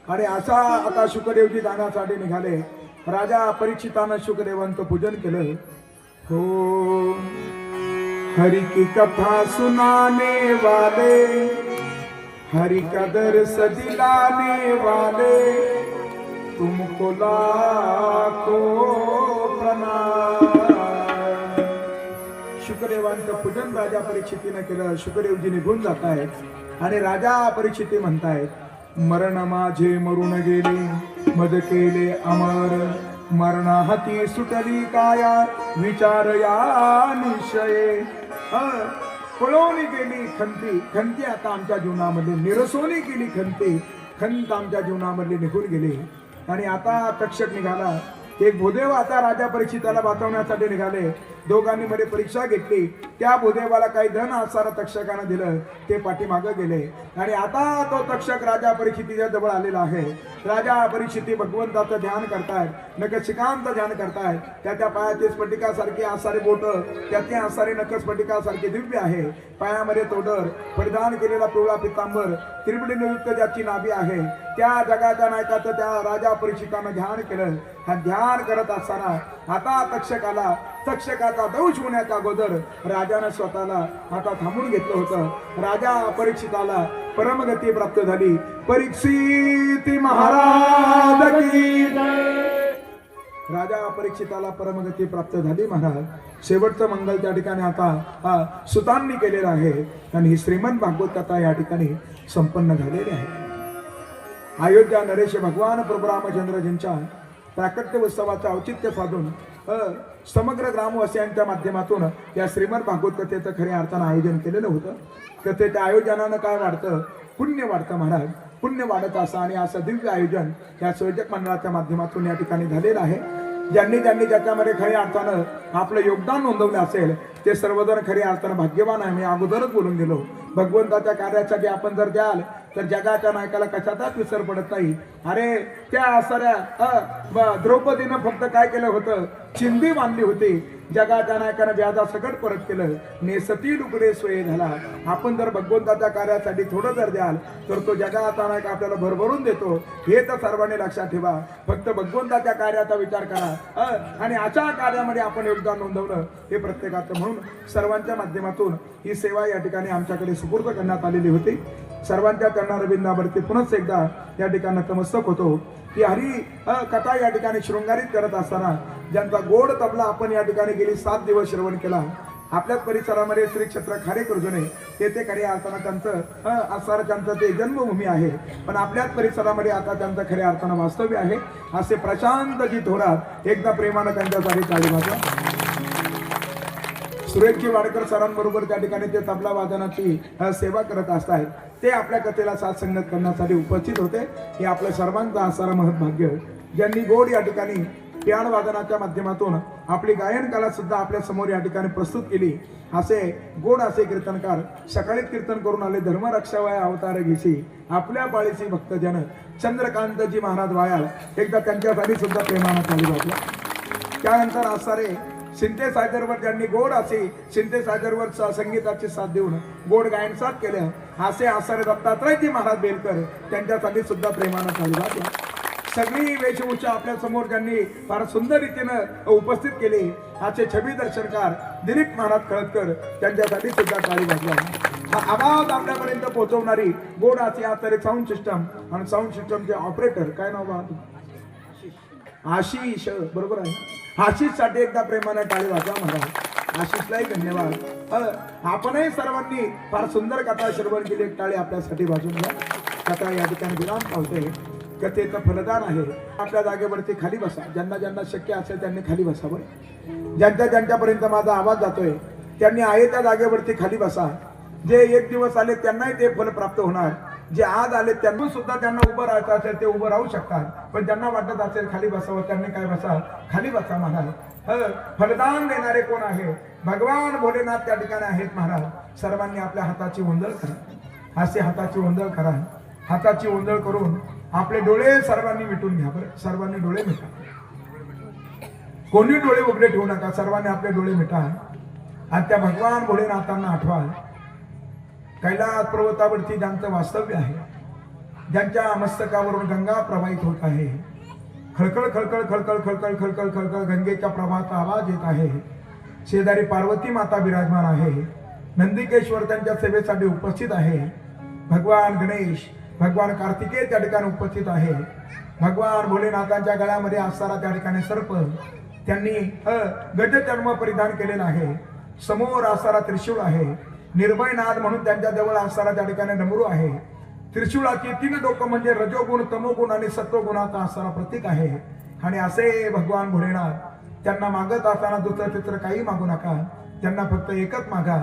आणि असा आता शुकदेवजी जाण्यासाठी निघाले. राजा परीक्षितानं शुकदेवांचं पूजन केलं. हो हरि की कथा सुनाने वाले, हरि का दर्श दिलाने वाले, तुमको लाखो प्रणाम. शुकदेवांचं पूजन राजा परीक्षितीनं केलं. शुकदेवजी निघून जात आहेत आणि राजा परीक्षिती म्हणतायत, मरण माझे मरून गेले, मद केले अमर, मरणाहाती सुटली काया, विचार या निश्चये. पळवली गेली खंती, खंती आता आमच्या जीवनामध्ये निरसवली गेली खंती, खंत आमच्या जीवनामध्ये निघून गेली. आणि आता तक्षक निघाला. एक भूदेव आता राजा परीक्षिताला वाचवण्यासाठी निघाले. दोघांनी मध्ये परीक्षा घेतली. त्या भूदेवाला काही धन आसारा तक्षकानं दिलं, ते पाठीमागं गेले. आणि आता तो तक्षक राजा परीक्षितीच्या जवळ आलेला आहे. राजा परीक्षिती भगवंताचं ध्यान करतायत, नखशिकांत ध्यान करतायत. त्याच्या पायाची स्फटिकासारखी आसारी बोट, त्याचे आसारी नख स्फटिकासारखे दिव्य आहे. पायामध्ये तोडर, परिधान केलेला पिवळा पितांबर, त्रिबडीयुक्त ज्याची नाभी आहे, त्या जगाच्या नायकाचं त्या राजा परीक्षितानं ध्यान केलं. हा ध्यान करत असताना आता तक्षकाला, तक्षकाचा दंश होण्याच्या अगोदर राजानं स्वतःला आता थांबून घेतलं होतं. राजा परीक्षिताला परमगती प्राप्त झाली. परीक्षित महाराज की जय. राजा परीक्षिताला परमगती प्राप्त झाली महाराज. शेवटचं मंगल त्या ठिकाणी आता सुतांनी केलेलं आहे. आणि ही श्रीमंत भागवत कथा या ठिकाणी संपन्न झालेली आहे. अयोध्या नरेश भगवान प्रभू रामचंद्रजींच्या प्राकट्य उत्सवाचं औचित्य साधून समग्र ग्रामवासियांच्या माध्यमातून या श्रीमद भागवत कथेचं खऱ्या अर्थानं आयोजन केलेलं होतं. कथेच्या आयोजनानं काय वाढतं, पुण्य वाढतं महाराज. पुण्य वाढत असं आणि असं दिव्य आयोजन या संयोजक मंडळाच्या माध्यमातून या ठिकाणी झालेलं आहे. ज्यांनी ज्याच्यामध्ये खऱ्या अर्थानं आपलं योगदान नोंदवलं असेल ते सर्वजण खऱ्या अर्थानं भाग्यवान आहे. मी अगोदरच बोलून गेलो, भगवंताच्या कार्यासाठी आपण जर द्याल तर जगाच्या नायकाला कशाचाच विसर पडत नाही. अरे त्या साऱ्या द्रौपदीनं फक्त काय केलं होतं, चिंदी बांधली होती. जगाच्या नायकानं व्याजा सकट परत केलं. नेसती लुगडे सोय झाला. आपण जर भगवंताच्या कार्यासाठी थोडं जर द्याल तर तो जगाचा नायक आपल्याला भरभरून देतो. हे तर सर्वांनी लक्षात ठेवा. फक्त भगवंताच्या कार्याचा विचार करा आणि अशा कार्यामध्ये आपण योगदान नोंदवलं हे प्रत्येकाचं. म्हणून सर्वांच्या माध्यमातून ही सेवा या ठिकाणी आमच्याकडे सुपूर्द करण्यात आलेली होती. सर्वांच्या चरणारविंदावरती पुनच एकदा या ठिकाणी नतमस्तक होतो की हरी कथा या ठिकाणी शृंगारित करत असताना ज्यांचा गोड तबला आपण या ठिकाणी गेली 7 दिवस श्रवण केला. आपल्याच परिसरामध्ये श्री क्षेत्र खारेकुर्जुने तेथे खऱ्या अर्थानं त्यांचं असणारं त्यांचं ते जन्मभूमी आहे. पण आपल्याच परिसरामध्ये आता त्यांचं खऱ्या अर्थानं वास्तव्य आहे. असे प्रशांतजी थोरात एकदा प्रेमानं त्यांच्यासाठी टाळी वाजवा. सुरेशजी वाडकर सरांबरोबर त्या ठिकाणी ते तबला वादनाची सेवा करत असतात. ते आपल्या कथेला साथ संगत करण्यासाठी उपस्थित होते. हे आपल्या सर्वांचं असणारं महत्भाग्य. ज्यांनी गोड या ठिकाणी पियान वादनाच्या माध्यमातून आपली गायन कला सुद्धा आपल्या समोर या ठिकाणी प्रस्तुत केली. असे गोड असे कीर्तनकार सकाळी कीर्तन करून आले. धर्मरक्षावय अवतार घेशी आपल्या बाळीसी भक्तजन चंद्रकांतजी महाराज वायाळ. एकदा त्यांच्यासाठी सुद्धा प्रेमानं खाली वाटला. त्यानंतर असणारे सिंथेसायझरवर ज्यांनी गोड असे सिंथेसायझरवर संगीताची साथ देऊन गोड गायन साथ केलं असे असणारे दत्तात्रयजी महाराज बेलकर त्यांच्यासाठी सुद्धा प्रेमानं खाली वाटला. सगळी वेशभूषा आपल्या समोर ज्यांनी फार सुंदर रीतीनं उपस्थित केली असे छबी दर्शनकार दिलीप महाराज खळदकर त्यांच्यासाठी सुद्धा टाळी वाजवा. हा आवाज आपल्यापर्यंत पोहोचवणारी गोड असे असणारे साऊंड सिस्टम आणि साऊंड सिस्टमचे ऑपरेटर काय नाव बा आशिष, बरोबर आहे. आशिष साठी एकदा प्रेमानं टाळी वाजवा महाराज. आशिषलाही धन्यवाद. आपणही सर्वांनी फार सुंदर कथा श्रवण केली. एक टाळी आपल्यासाठी वाजून घ्या. कथा या ठिकाणी विराम पावते. कथेचं फलदान आहे. आपल्या जागेवरती खाली बसा. ज्यांना ज्यांना शक्य असेल त्यांनी खाली बसावं. ज्यांच्यापर्यंत माझा आवाज जातोय त्यांनी आहे त्या जागेवरती खाली बसा. जे एक दिवस आले त्यांनाही ते फल प्राप्त होणार. जे आज आले त्यांना सुद्धा त्यांना उभं राहायचं असेल ते उभं राहू शकतात. पण ज्यांना वाटत असेल खाली बसावं त्यांनी काय बसा, खाली बसा महाराज. फलदान देणारे कोण आहे? भगवान भोलेनाथ त्या ठिकाणी आहेत महाराज. सर्वांनी आपल्या हाताची ओंजळ करा, असे हाताची ओंजळ करा. हाताची ओंजळ करून आपले डोळे सर्वांनी मिटून घ्या. बरं, सर्वांनी डोळे मिटा. कोणी डोळे उघडे ठेवू नका, सर्वांनी आपले डोळे मिटा आणि त्या भगवान भोलेनाथांना आठवा. कैलास पर्वतावरती ज्यांचं वास्तव्य आहे, ज्यांच्या मस्तकावरून गंगा प्रवाहित होत आहे, खळखळ खळखळ खळखळ खळखळ खळखळ खळखळ गंगेच्या प्रवाहाचा आवाज येत आहे. शेजारी पार्वती माता विराजमान आहे. नंदिकेश्वर त्यांच्या सेवेसाठी उपस्थित आहे. भगवान गणेश, भगवान कार्तिकेय त्या ठिकाणी उपस्थित आहे. भगवान भोलेनाथांच्या गळ्यामध्ये असणारा त्या ठिकाणी सर्प, त्यांनी गजचर्म परिधान केलेला आहे. समोर असणारा त्रिशूळ आहे. निर्भयनाथ म्हणून त्यांच्या जवळ असणारा त्या ठिकाणी डमरू आहे. त्रिशूळाची 3 डोकं म्हणजे रजोगुण, तमोगुण आणि सत्वगुणाचा असणारा प्रतीक आहे. आणि असे भगवान भोलेनाथ त्यांना मागत असताना दुसरं तिसरं काही मागू नका. त्यांना फक्त एकच मागा.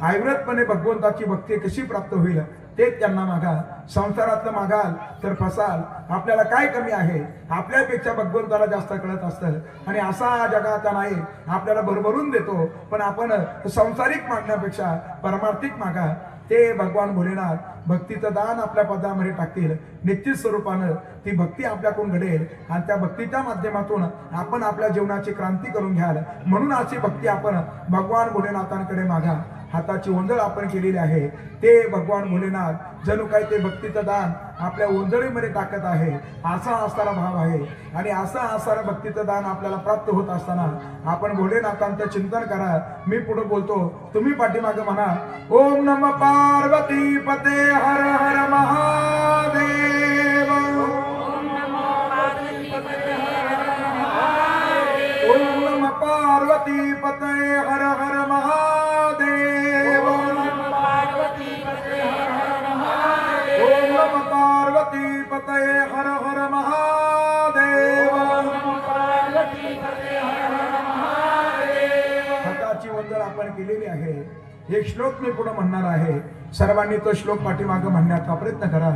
ऐव्रतपणे भगवंताची भक्ती कशी प्राप्त होईल तेच त्यांना मागा. संसारातलं मागाल तर फसाल. आपल्याला काय कमी आहे? आपल्यापेक्षा भगवंताला जास्त कळत असतं. आणि असा जगाचा नाही आपल्याला भरभरून देतो. पण आपण संसारिक मागण्यापेक्षा परमार्थिक मागा. ते भगवान भोलेनाथ भक्तीचं दान आपल्या पदामध्ये टाकतील. निश्चित स्वरूपानं ती भक्ती आपल्याकडून घडेल आणि त्या भक्तीच्या माध्यमातून आपण आपल्या जीवनाची क्रांती करून घ्याल. म्हणून अशी भक्ती आपण भगवान भोलेनाथांकडे मागा. हाताची ओंजळ आपण केलेली आहे. ते भगवान भोलेनाथ जणू काही ते भक्तीचं दान आपल्या ओंजळीमध्ये टाकत आहे. असा असणारा भाव आहे. आणि असा असणारा भक्तीचं दान आपल्याला प्राप्त होत असताना आपण भोलेनाथांचं चिंतन करा. मी पुढे बोलतो, तुम्ही पाठीमागे म्हणा. ओम नमः पार्वती पते हर हर महादेव. ओम नमः पार्वती पते हर हर महादेव. ओम नमः पार्वती पते हर हर महादेव. हाताची ओंजळ आपण केलेली आहे. एक श्लोक मी पुढे म्हणणार आहे. सर्वांनी तो श्लोक पाठीमागे म्हणण्याचा प्रयत्न करा.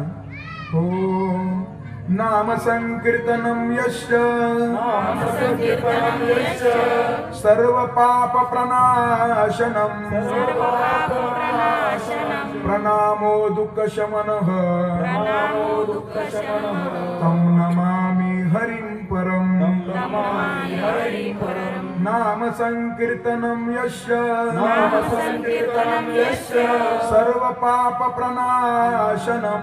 ओम नाम संकीर्तनम यश्च सर्व पाप प्रनाशनम प्रणामो दुःख शमनः तं नमामि हरिं परम. नाम संकीर्तनम यश्च सर्व पाप प्रनाशनम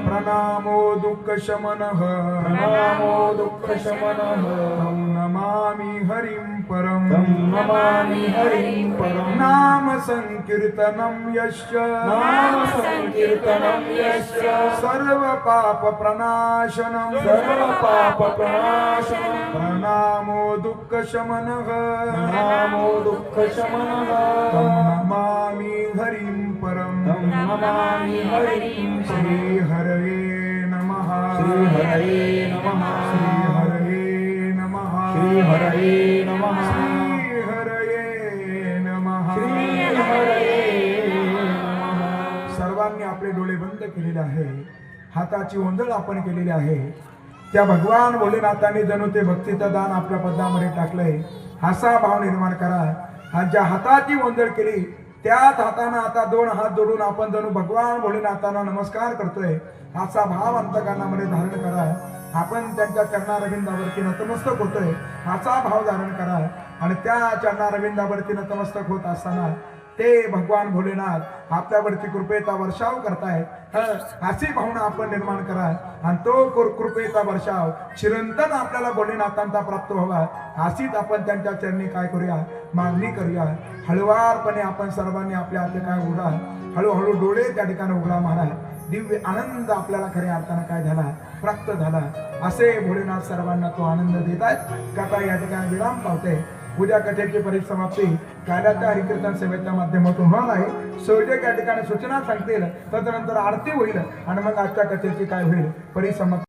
प्रणामो दुःख शमनः तं नमामि हरिं परम. नाम संकीर्तनम यश्च सर्व पाप प्रनाशनम प्रणामो दुःख शमनः तं नमामि हरिं परम. श्री हरये नमः. श्री हरये नमः. श्री हरये नमः. सर्वांनी आपले डोळे बंद केलेले आहे. हाताची ओंजळ आपण केलेली आहे. त्या भगवान भोलेनाथांनी जणू ते भक्तीचं दान आपल्या पदामध्ये टाकलंय. असा भाव निर्माण करा. आणि ज्या हाताची ओंजळ केली त्याच हाताने आता 2 हात जोडून आपण जणू भगवान भोलेनाथांना नमस्कार करतोय. असा भाव अंतकरणामध्ये धारण करा. आपण त्यांच्या चरणारविंदावरती नतमस्तक होतोय असा भाव धारण करा. आणि त्या चरणारविंदावरती नतमस्तक होत असताना ते भगवान भोलेनाथ आपल्यावरती कृपेचा वर्षाव करतायत. अशी भावना आपण निर्माण करा. आणि तो कृपेचा वर्षाव चिरंतन आपल्याला भोलेनाथांचा प्राप्त व्हावा अशीच आपण त्यांच्या चरणी काय करूया, मागणी करूया. हळुवारपणे आपण सर्वांनी आपल्या हाती काय उघडा. हळूहळू डोळे त्या ठिकाणी उघडा महाराज. दिव्य आनंद आपल्याला खऱ्या अर्थानं काय झाला, प्राप्त झाला. असे भोलेनाथ सर्वांना तो आनंद देत आहेत. कथा या ठिकाणी विराम पावते. उद्या कथेची परिसमाप्ती काल्याच्या हरिकीर्तन सेवेच्या माध्यमातून होणार आहे. शेवटी या ठिकाणी सूचना सांगतील, तदनंतर आरती होईल आणि मग आजच्या कथेची काय होईल परिसमाप्ती.